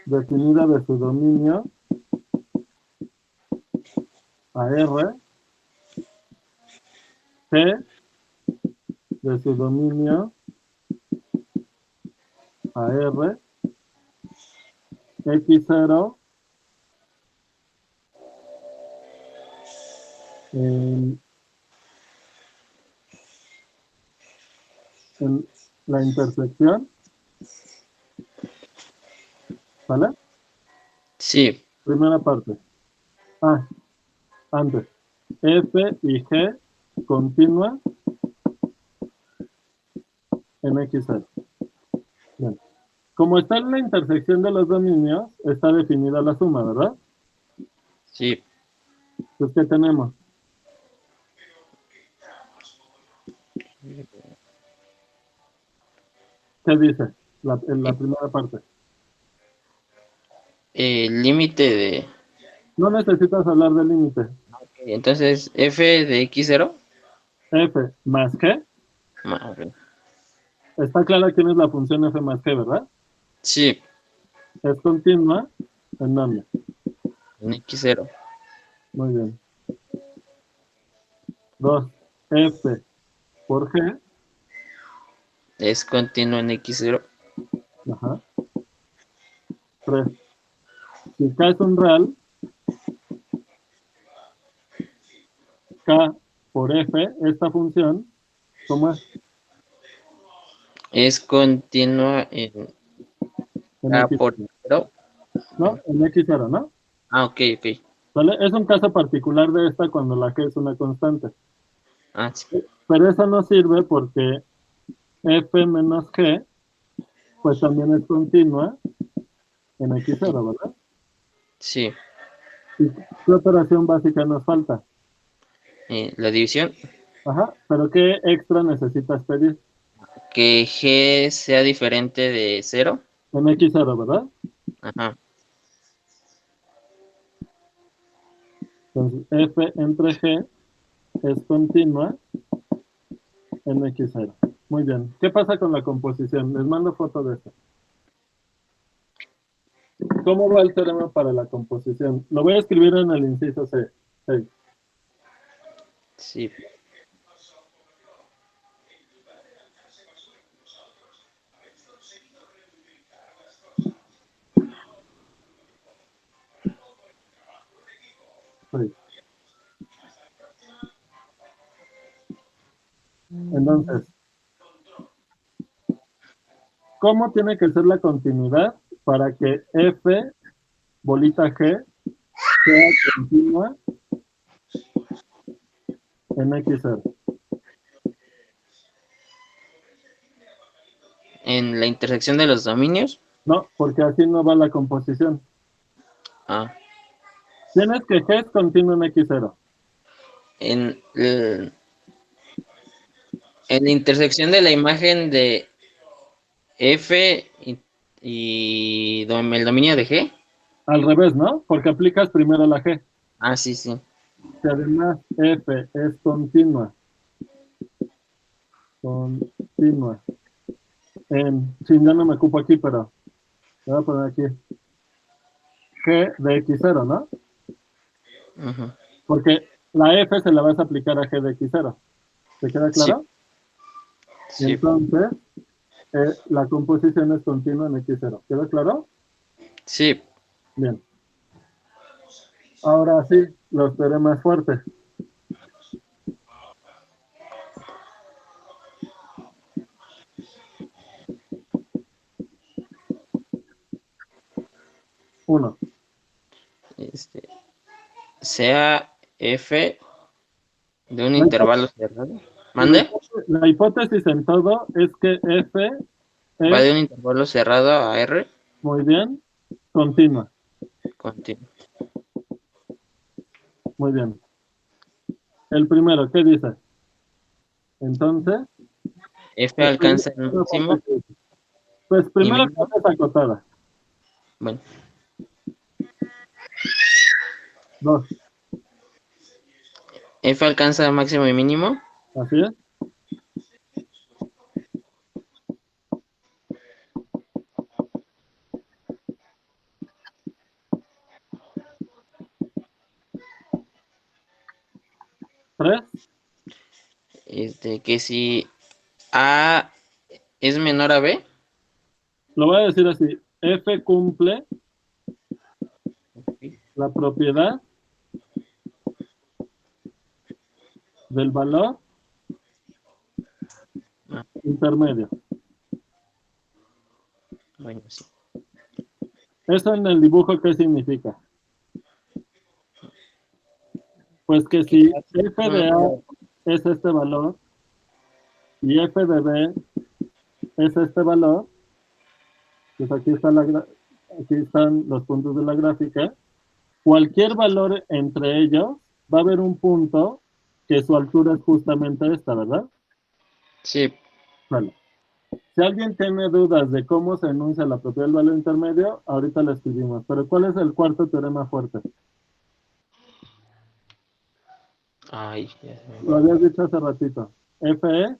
definida de su dominio a R, G de su dominio a R, X0 en la intersección, ¿vale? Sí, Primera parte. Antes. F y G continua en X0. Bien. Como está en la intersección de los dominios, está definida la suma, ¿verdad? sí. Entonces, ¿qué tenemos? ¿Qué dice en la primera parte? El límite de... No necesitas hablar del límite. Entonces, f de x0. F más G. Ok. Está clara quién es la función F más G, ¿verdad? Sí, Es continua. ¿En dónde? en x0. Muy bien. 2. F por G. Es continuo en x0. Ajá. 3. Si K es un real, K por F, esta función, ¿cómo es? Es continua en En k X, por 0. ¿no? En X0, ¿no? Ah, ok, ok. ¿Vale? Es un caso particular de esta cuando la G es una constante. Ah, sí. Pero eso no sirve porque F menos G, pues también es continua en X0, ¿verdad? Sí. ¿Y qué operación básica nos falta? La división. Ajá, pero ¿qué extra necesitas pedir? Que g sea diferente de 0. En X0, ¿verdad? Ajá. Entonces, F entre G es continua en X0. Muy bien. ¿Qué pasa con la composición? Les mando foto de esto. ¿Cómo va el teorema para la composición? Lo voy a escribir en el inciso C. 6. Sí. Entonces, ¿cómo tiene que ser la continuidad para que F bolita G sea continua en X0? En la intersección de los dominios. No, porque así no va la composición. Ah. Tienes que G es continua en X0. En la intersección de la imagen de f y el dominio de g. Al revés, ¿no? Porque aplicas primero la G. Ah, sí, sí. Si además F es continua sí, ya no me ocupo aquí, pero voy a poner aquí G de X0, ¿no? Ujú. Porque la F se la vas a aplicar a G de X0. ¿Te queda Sí. claro? Y Sí. entonces, la composición es continua en X0. ¿Queda claro? Sí. Bien. Ahora sí, los teoremas fuertes. Uno. Sea f de un La, intervalo cerrado. la ¿Mande? hipótesis, la hipótesis en todo es que F Va es, de un intervalo cerrado a r muy bien, continua. continuo. Muy bien. El primero, ¿qué dice? Entonces, F alcanza el máximo pues y primero mínimo. es acotada. Bueno, 2. F alcanza máximo y mínimo. Así es. ¿Tres? Que si A es menor a B. Lo voy a decir así. F cumple la propiedad del valor intermedio. Bueno, sí. ¿Eso en el dibujo qué significa? Pues que si f de A es este valor y f de B es este valor, pues aquí están los puntos de la gráfica. Cualquier valor entre ellos va a haber un punto que su altura es justamente esta, ¿verdad? Sí. Vale. Si alguien tiene dudas de cómo se enuncia la propiedad del valor intermedio, ahorita lo escribimos. Pero ¿cuál es el cuarto teorema fuerte? Ay, ya se me Lo va. habías dicho hace ratito. Fe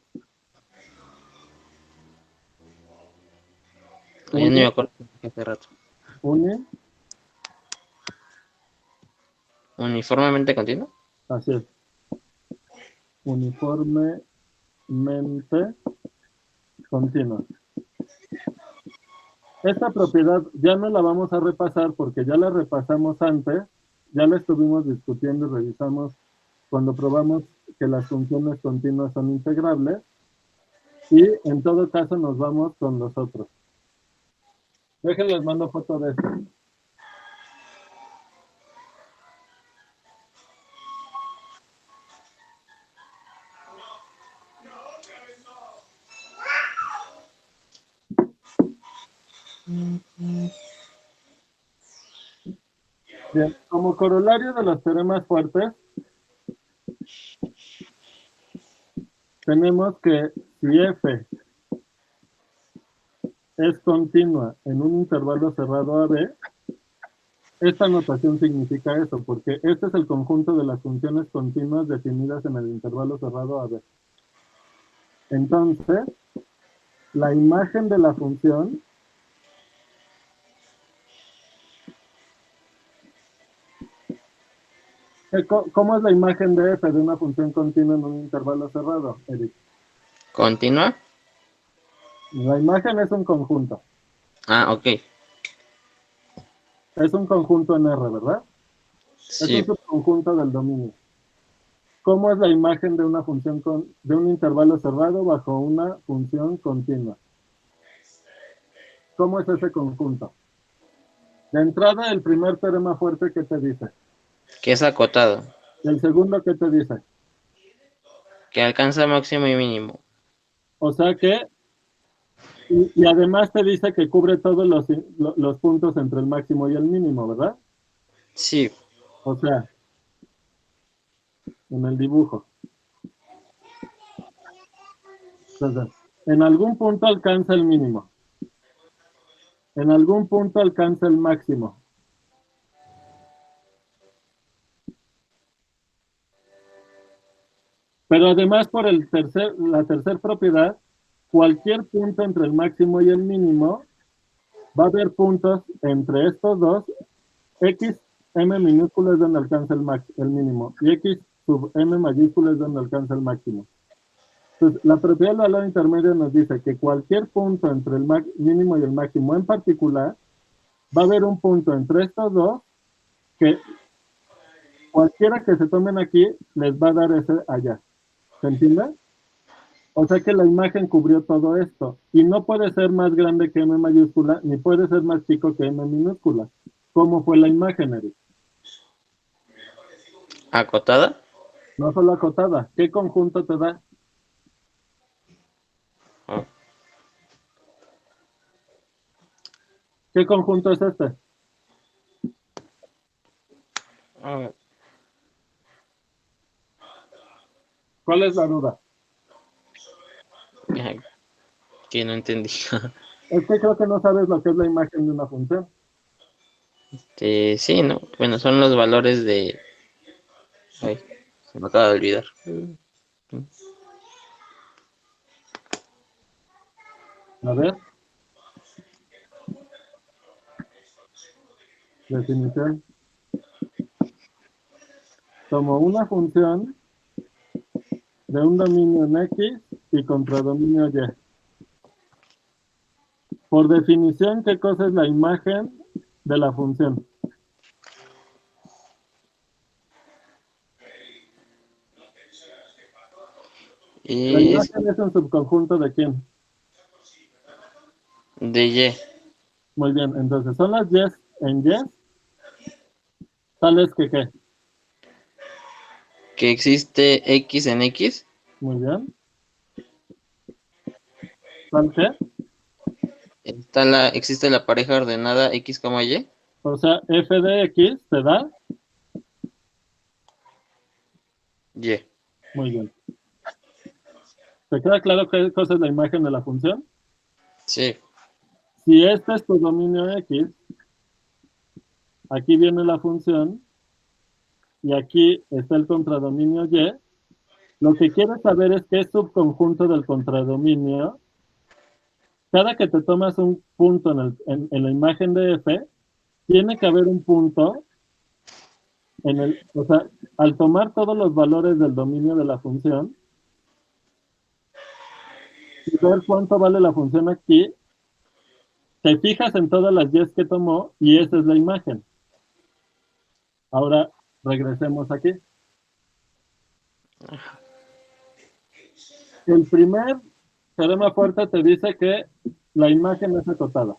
Ya ni me acuerdo hace rato. uni, Uniformemente continuo. así es. Uniformemente continua. Esta propiedad ya no la vamos a repasar porque ya la repasamos antes, ya la estuvimos discutiendo y revisamos cuando probamos que las funciones continuas son integrables y en todo caso nos vamos con los otros. Déjenles mando foto de esto. Bien, como corolario de los teoremas fuertes, tenemos que si f es continua en un intervalo cerrado AB, esta notación significa eso, porque este es el conjunto de las funciones continuas definidas en el intervalo cerrado AB. Entonces, la imagen de la función ¿cómo es la imagen de f de una función continua en un intervalo cerrado, Eric? ¿Continua? La imagen es un conjunto. Ah, ok. Es un conjunto en R, ¿verdad? Es Sí. un subconjunto del dominio. ¿Cómo es la imagen de una función de un intervalo cerrado bajo una función continua? ¿Cómo es ese conjunto? De entrada, el primer teorema fuerte, ¿qué te dice? Que es acotado. El segundo, ¿qué te dice? Que alcanza máximo y mínimo. O sea que, y además te dice que cubre todos los puntos entre el máximo y el mínimo, ¿verdad? Sí. O sea, en el dibujo. Entonces, en algún punto alcanza el mínimo. En algún punto alcanza el máximo. Pero además por la tercera propiedad, cualquier punto entre el máximo y el mínimo, va a haber puntos entre estos dos, x, m minúsculo es donde alcanza el mínimo, y x sub m mayúsculo es donde alcanza el máximo. Entonces, la propiedad del valor intermedio nos dice que cualquier punto entre el mínimo y el máximo en particular, va a haber un punto entre estos dos, que cualquiera que se tomen aquí, les va a dar ese allá. ¿Se entiende? O sea que la imagen cubrió todo esto. Y no puede ser más grande que M mayúscula, ni puede ser más chico que M minúscula. ¿Cómo fue la imagen, Eric? ¿Acotada? No solo acotada. ¿Qué conjunto te da? Oh. ¿Qué conjunto es este? Oh. ¿Cuál es la duda? Que no entendí. Es que creo que no sabes lo que es la imagen de una función. Sí, ¿no? Bueno, son los valores de... Ay, Se me acaba de olvidar. A ver. Definición. Como una función de un dominio en X y contradominio Y. Por definición, ¿qué cosa es la imagen de la función? La Es imagen es un subconjunto de quién. de Y. Muy bien, entonces son las Y's en Y, tales que ¿qué? Que existe X en X. Muy bien. ¿Tal qué? Existe la pareja ordenada X, Y. O sea, f de X te da. Y. Muy bien. ¿Te queda claro qué cosa es la imagen de la función? Sí. Si este es tu dominio X, aquí viene la función y aquí está el contradominio Y. Lo que quieres saber es qué subconjunto del contradominio. Cada que te tomas un punto en la imagen de F, tiene que haber un punto o sea, al tomar todos los valores del dominio de la función y ver cuánto vale la función aquí, te fijas en todas las Y's que tomó y esa es la imagen. Ahora regresemos aquí. El primer teorema fuerte te dice que la imagen es acotada.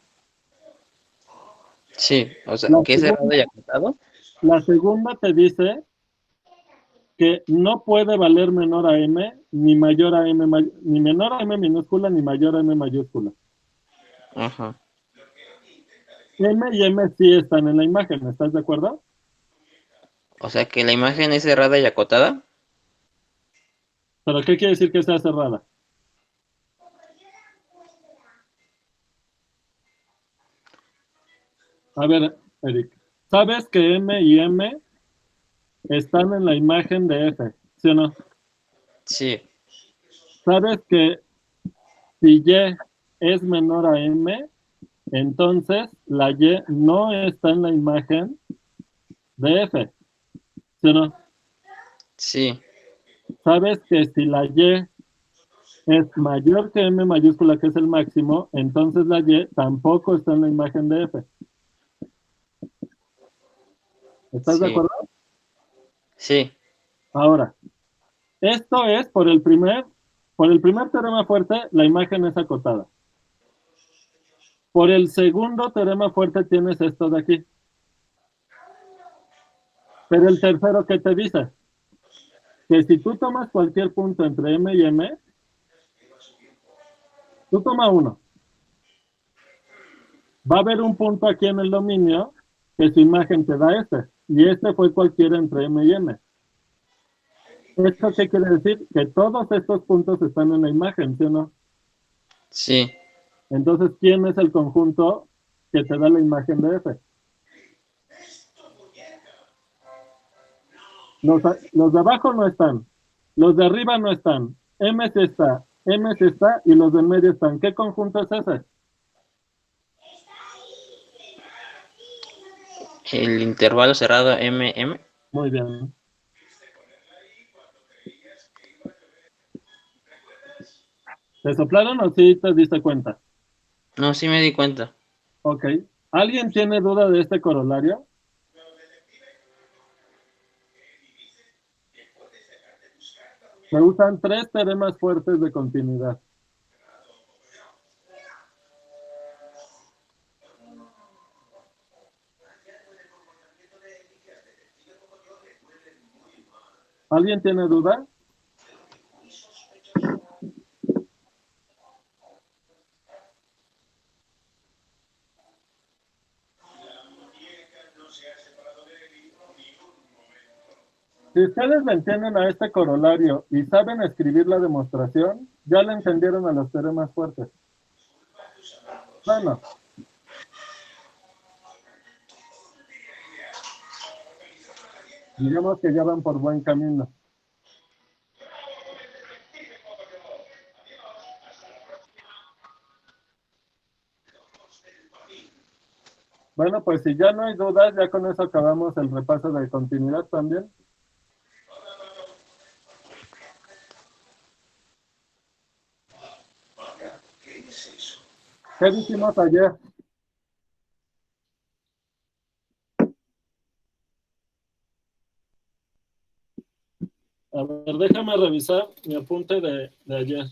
Sí. O sea, La que es cerrado segunda, y acotado. la segunda te dice que no puede valer menor a m, ni mayor a m, ni menor a m minúscula, ni mayor a m mayúscula. Ajá. M y m sí están en la imagen, ¿estás de acuerdo? O sea, que la imagen es cerrada y acotada. ¿Pero qué quiere decir que sea cerrada? A ver, Eric, ¿sabes que m y m están en la imagen de f, sí o no? Sí. ¿Sabes que si y es menor a m, entonces la y no está en la imagen de f, sí o no? Sí. ¿Sabes que si la y es mayor que m mayúscula, que es el máximo, entonces la y tampoco está en la imagen de f? ¿Estás de Sí. acuerdo? Sí. Ahora, esto es por el primer teorema fuerte, la imagen es acotada. Por el segundo teorema fuerte tienes esto de aquí. Pero el tercero, ¿qué te dice? Que si tú tomas cualquier punto entre m y m, tú toma uno. Va a haber un punto aquí en el dominio que su imagen te da este. Y este fue cualquiera entre m y m. ¿Esto qué quiere decir? Que todos estos puntos están en la imagen, ¿sí o no? Sí. Entonces, ¿quién es el conjunto que te da la imagen de f? Los de abajo no están, los de arriba no están, m sí está y los de en medio están. ¿Qué conjunto es ese? El intervalo cerrado MM. Muy bien. ¿Te soplaron o sí te diste cuenta? No, sí me di cuenta. Ok. ¿Alguien tiene duda de este corolario? Se usan 3 teoremas fuertes de continuidad. ¿Alguien tiene duda? Si ustedes le entienden a este corolario y saben escribir la demostración, ya le entendieron a los teoremas fuertes. Bueno. Digamos que ya van por buen camino. Bueno, pues si ya no hay dudas, ya con eso acabamos el repaso de continuidad también. ¿Qué dijimos ayer? A ver, déjame revisar mi apunte de ayer.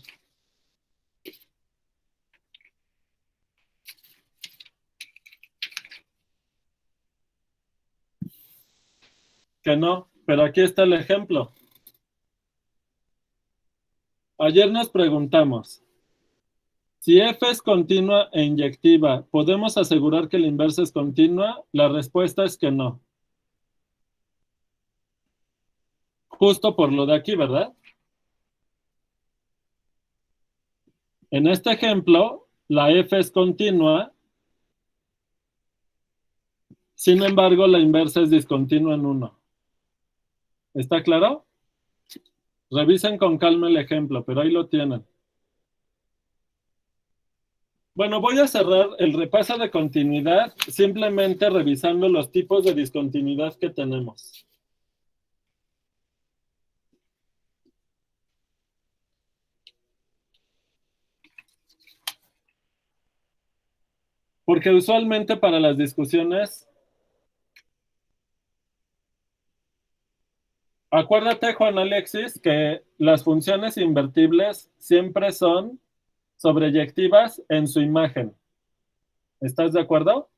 Que no, pero aquí está el ejemplo. Ayer nos preguntamos, si F es continua e inyectiva, ¿podemos asegurar que la inversa es continua? La respuesta es que no. Justo por lo de aquí, ¿verdad? En este ejemplo, la F es continua, sin embargo, la inversa es discontinua en 1. ¿Está claro? Revisen con calma el ejemplo, pero ahí lo tienen. Bueno, voy a cerrar el repaso de continuidad simplemente revisando los tipos de discontinuidad que tenemos. Porque usualmente para las discusiones, acuérdate, Juan Alexis, que las funciones invertibles siempre son sobreyectivas en su imagen. ¿Estás de acuerdo?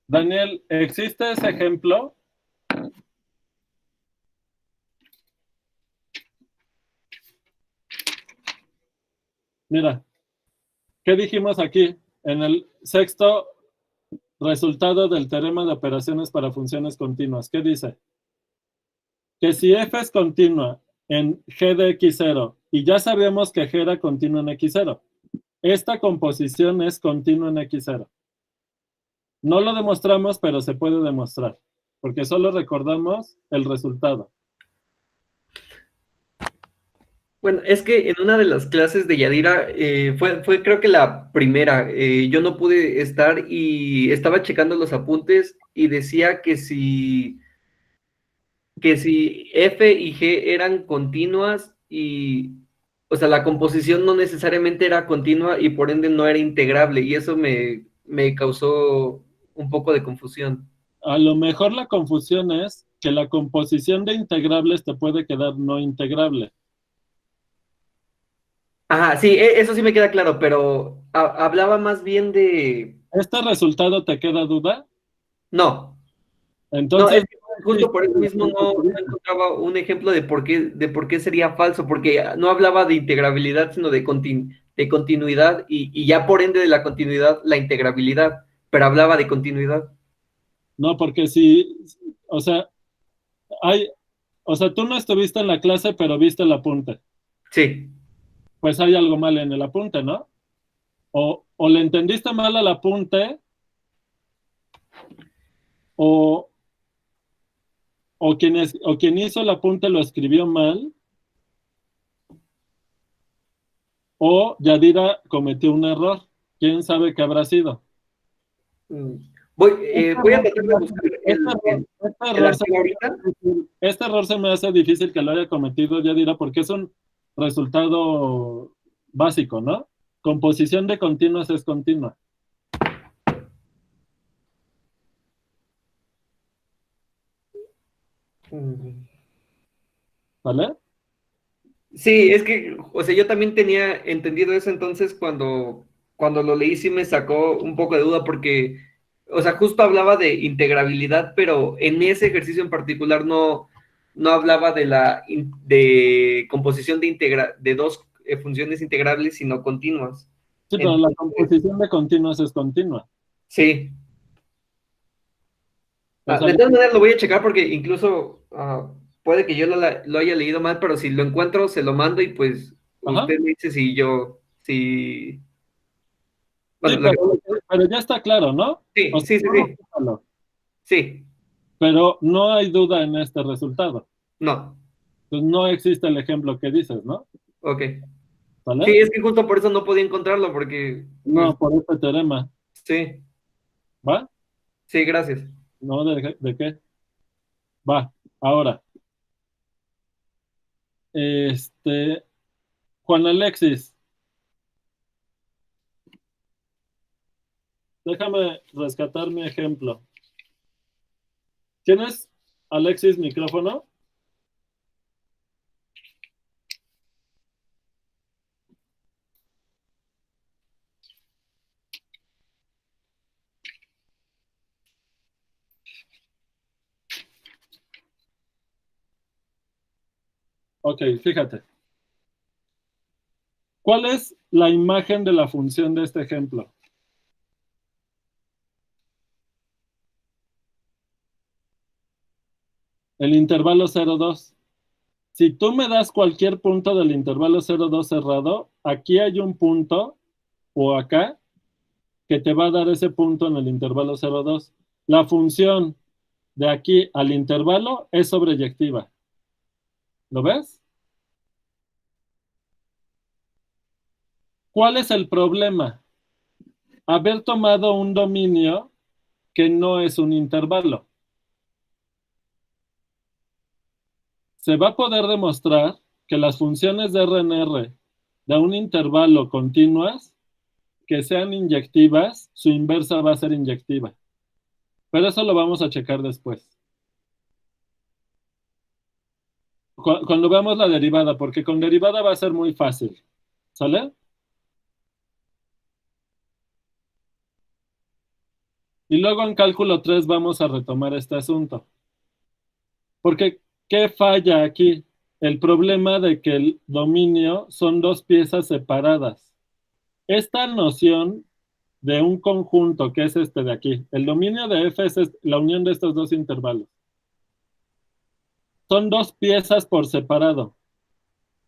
Daniel, ¿existe ese ejemplo? Mira, ¿qué dijimos aquí? En el sexto resultado del teorema de operaciones para funciones continuas. ¿Qué dice? Que si f es continua en g de x0, y ya sabemos que g era continua en x0, esta composición es continua en x0. No lo demostramos, pero se puede demostrar, porque solo recordamos el resultado. Bueno, es que en una de las clases de Yadira, fue creo que la primera, yo no pude estar y estaba checando los apuntes y decía que si F y G eran continuas y, o sea, la composición no necesariamente era continua y por ende no era integrable y eso me causó un poco de confusión. A lo mejor la confusión es que la composición de integrables te puede quedar no integrable. Ajá, sí, eso sí me queda claro, pero hablaba más bien de... ¿Este resultado te queda duda? No. Entonces, No, es que justo por eso mismo no encontraba un ejemplo de por qué sería falso, porque no hablaba de integrabilidad, sino de continuidad y ya por ende de la continuidad la integrabilidad, pero hablaba de continuidad. no, porque si, o sea, tú no estuviste en la clase, pero viste el apunte. Sí. Pues hay algo mal en el apunte, ¿no? O le entendiste mal al apunte, o quien hizo el apunte lo escribió mal, o Yadira cometió un error. ¿Quién sabe qué habrá sido? Voy a tratar de buscar el archivo ahorita. Este error se me hace difícil que lo haya cometido Yadira porque es un resultado básico, ¿no? Composición de continuas es continua. ¿Vale? Sí, es que, o sea, yo también tenía entendido eso, entonces cuando lo leí sí me sacó un poco de duda porque, o sea, justo hablaba de integrabilidad, pero en ese ejercicio en particular no hablaba de composición de dos funciones integrables, sino continuas. Sí, pero la composición de continuas es continua. Sí. O sea, De todas maneras lo voy a checar porque incluso puede que yo lo haya leído mal, pero si lo encuentro se lo mando y pues ajá. usted me dice si... Sí, Bueno, pero ya está claro, ¿no? Sí, O sea, sí. Sí. Pero no hay duda en este resultado. No. Pues no existe el ejemplo que dices, ¿no? Ok. ¿Sale? Sí, es que justo por eso no podía encontrarlo, porque, No, pues, por este teorema. sí, ¿Va? sí, gracias. No, ¿de qué? Va. Ahora, Juan Alexis, déjame rescatar mi ejemplo. ¿Tienes, Alexis, micrófono? Ok, fíjate. ¿Cuál es la imagen de la función de este ejemplo? El intervalo 0,2. Si tú me das cualquier punto del intervalo 0,2 cerrado, aquí hay un punto, o acá, que te va a dar ese punto en el intervalo 0,2. La función de aquí al intervalo es sobreyectiva. ¿Lo ves? ¿Cuál es el problema? Haber tomado un dominio que no es un intervalo. Se va a poder demostrar que las funciones de R en R de un intervalo continuas que sean inyectivas, su inversa va a ser inyectiva. Pero eso lo vamos a checar después. Cuando veamos la derivada, porque con derivada va a ser muy fácil. ¿Sale? Y luego en cálculo 3 vamos a retomar este asunto. Porque, ¿qué falla aquí? El problema de que el dominio son dos piezas separadas. Esta noción de un conjunto, que es este de aquí, el dominio de F es la unión de estos dos intervalos. Son dos piezas por separado.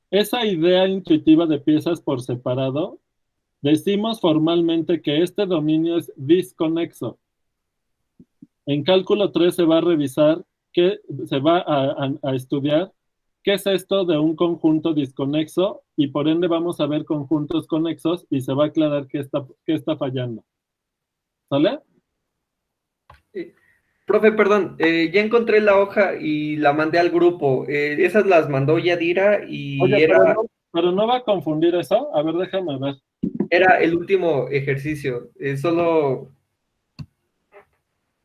Esa idea intuitiva de piezas por separado, decimos formalmente que este dominio es disconexo. En cálculo 3 se va a revisar, se va a estudiar qué es esto de un conjunto disconexo y por ende vamos a ver conjuntos conexos y se va a aclarar qué está fallando. ¿Sale? Profe, perdón, ya encontré la hoja y la mandé al grupo. Esas las mandó Yadira y Oye, pero no va a confundir eso. A ver, déjame ver. era el último ejercicio. Solo,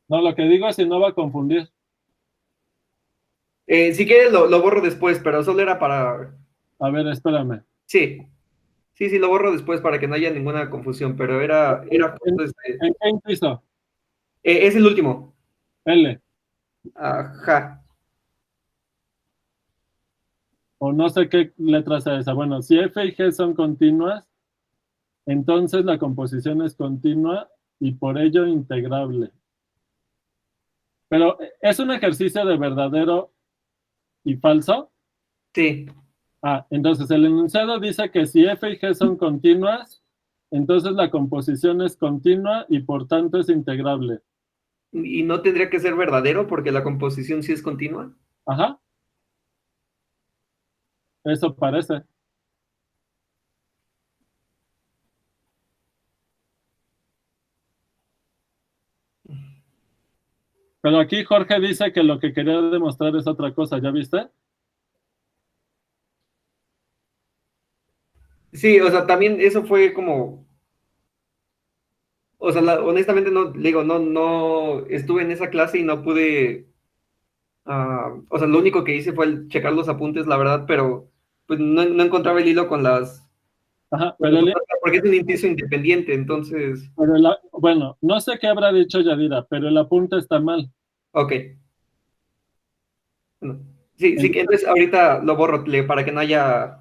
No, lo que digo es si no va a confundir. si quieres lo borro después, pero solo era para... A ver, espérame. Sí, sí, lo borro después para que no haya ninguna confusión, pero era justo ¿En qué inciso? es el último. L. Ajá. O no sé qué letra sea esa. Bueno, si F y G son continuas, entonces la composición es continua y por ello integrable. Pero, ¿es un ejercicio de verdadero y falso? Sí. Entonces el enunciado dice que si F y G son continuas, entonces la composición es continua y por tanto es integrable. ¿Y no tendría que ser verdadero porque la composición sí es continua? Ajá. Eso parece. Pero aquí Jorge dice que lo que quería demostrar es otra cosa, ¿ya viste? Sí, o sea, también eso fue como... O sea, honestamente no, le digo, no estuve en esa clase y no pude... o sea, lo único que hice fue el checar los apuntes, la verdad, pero pues no encontraba el hilo con las... Ajá, porque es un inciso independiente, entonces... bueno, no sé qué habrá dicho Yadira, pero el apunte está mal. Ok. Bueno, sí, que entonces ahorita lo borro para que no haya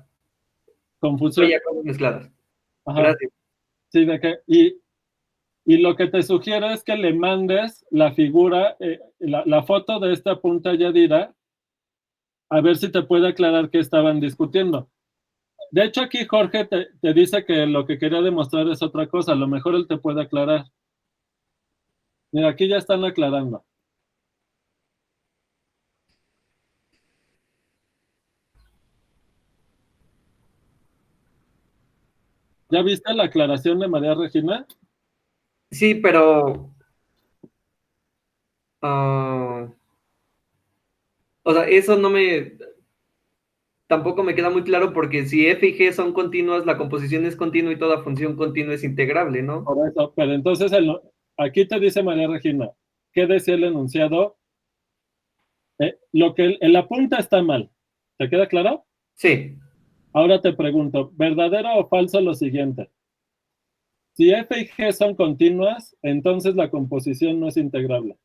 Confusión. cosas mezcladas. Ajá. Gracias. Sí, y lo que te sugiero es que le mandes la figura, la foto de esta apunte a Yadira, a ver si te puede aclarar qué estaban discutiendo. De hecho, aquí Jorge te dice que lo que quería demostrar es otra cosa. A lo mejor él te puede aclarar. Mira, aquí ya están aclarando. ¿Ya viste la aclaración de María Regina? Sí, pero... ah, o sea, eso no me... Tampoco me queda muy claro porque si f y g son continuas, la composición es continua y toda función continua es integrable, ¿no? Por eso, pero entonces aquí te dice María Regina, ¿qué decía el enunciado? Lo que el apunta está mal. ¿Te queda claro? Sí, Ahora te pregunto, ¿verdadero o falso lo siguiente? Si f y g son continuas, entonces la composición no es integrable.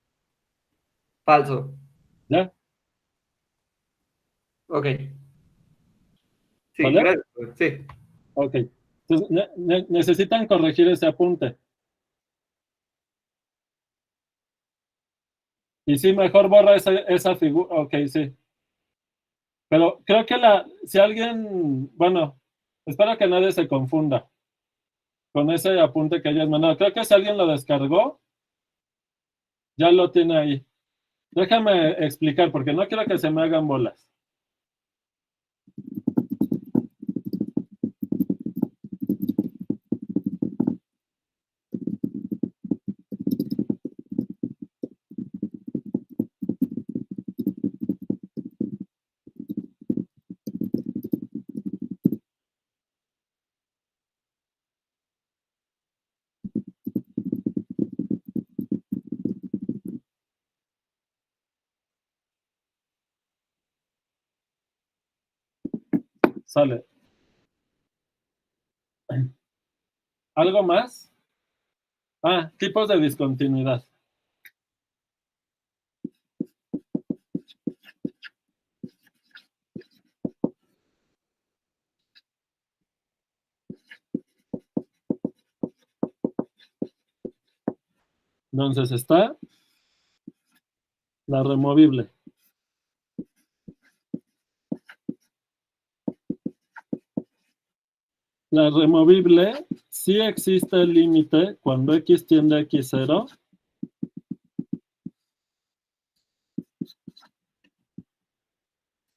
falso. ¿Ya? Ok. Sí, ¿Vale? gracias. Sí. Ok. Entonces, necesitan corregir ese apunte. Y sí, mejor borra esa figura. Ok, sí. Pero creo que si alguien, bueno, espero que nadie se confunda con ese apunte que hayas mandado. Creo que si alguien lo descargó, ya lo tiene ahí. Déjame explicar, porque no quiero que se me hagan bolas. Sale. ¿Algo más? Ah, tipos de discontinuidad. Entonces está la removible. La removible sí existe el límite cuando x tiende a x0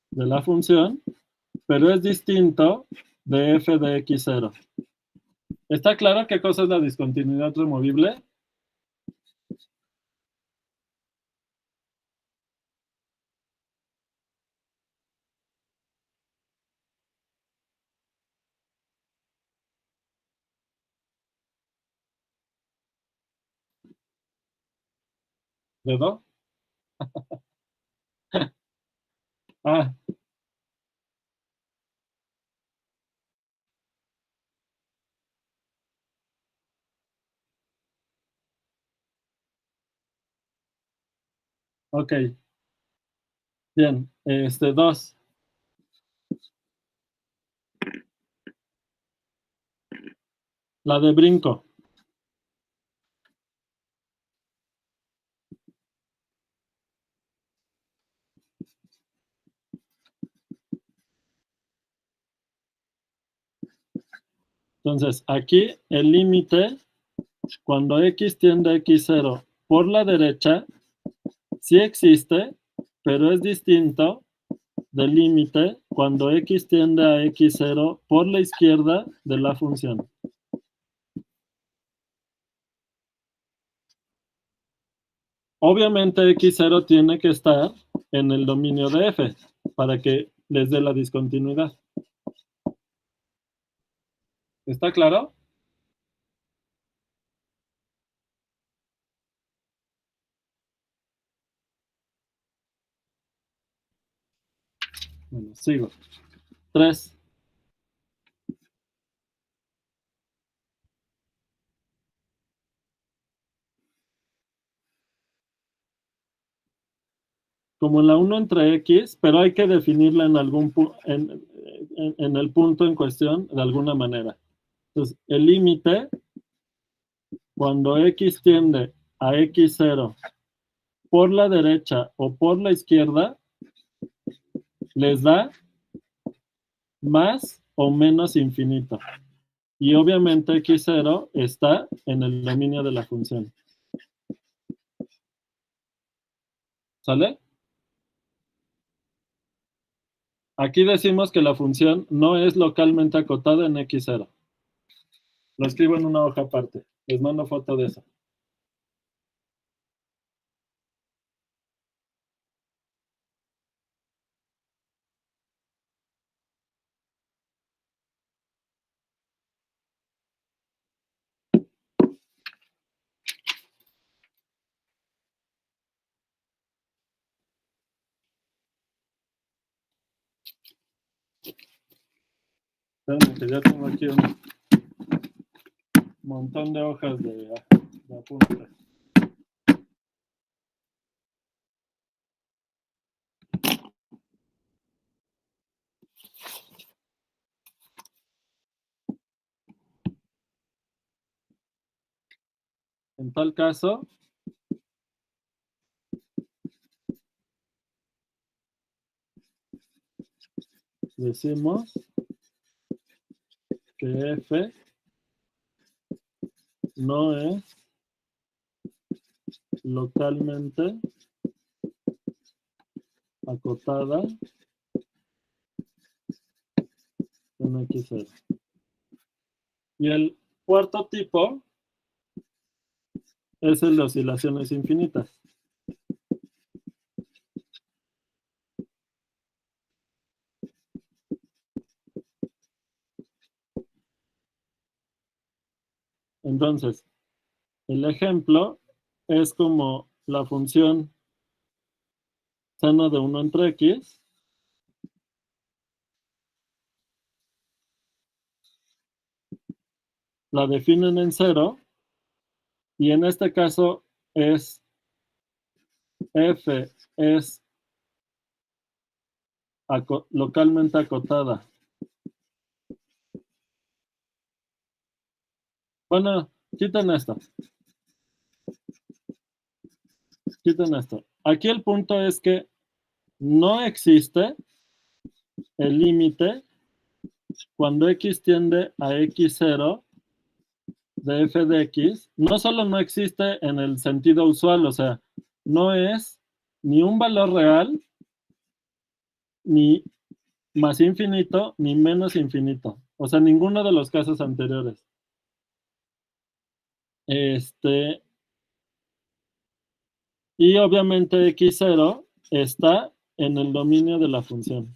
de la función, pero es distinto de f de x0. ¿Está claro qué cosa es la discontinuidad removible? ¿Dedo? Ah, ok. Bien, 2. La de brinco. Entonces, aquí el límite, cuando x tiende a x0 por la derecha, sí existe, pero es distinto del límite cuando x tiende a x0 por la izquierda de la función. Obviamente x0 tiene que estar en el dominio de f para que les dé la discontinuidad. ¿Está claro? Bueno, sigo. 3. Como en la 1 entre x, pero hay que definirla en en el punto en cuestión de alguna manera. Entonces, el límite, cuando x tiende a x0 por la derecha o por la izquierda, les da más o menos infinito. Y obviamente x0 está en el dominio de la función. ¿Sale? Aquí decimos que la función no es localmente acotada en x0. Lo escribo en una hoja aparte. Les mando foto de eso. Espérenme, que ya tengo aquí un montón de hojas de apuntes. En tal caso, decimos que F no es localmente acotada en X0. Y el cuarto tipo es el de oscilaciones infinitas. Entonces, el ejemplo es como la función seno de 1 entre X la definen en 0 y en este caso es F es localmente acotada. Bueno, quiten esto. Quiten esto. Aquí el punto es que no existe el límite cuando X tiende a X0 de F de X. No solo no existe en el sentido usual, o sea, no es ni un valor real, ni más infinito, ni menos infinito. O sea, ninguno de los casos anteriores. Y obviamente X0 está en el dominio de la función.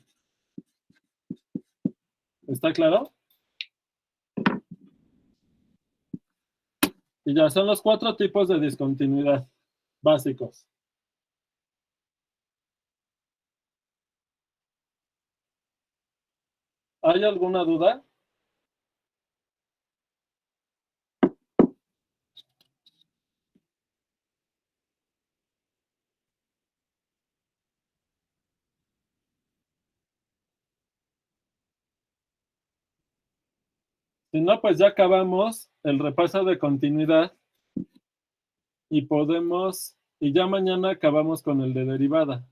¿Está claro? Y ya son los 4 tipos de discontinuidad básicos. ¿Hay alguna duda? Si no, pues ya acabamos el repaso de continuidad y ya mañana acabamos con el de derivada.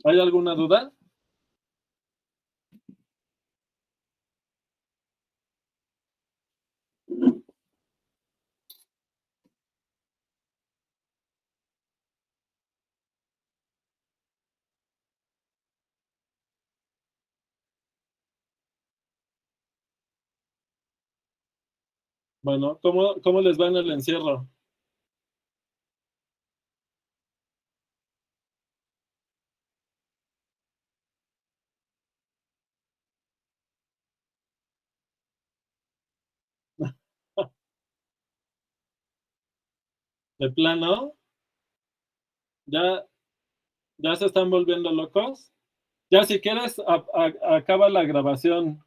¿Hay alguna duda? Bueno, ¿cómo les va en el encierro? ¿De plano? ¿Ya se están volviendo locos? Ya si quieres, acaba la grabación,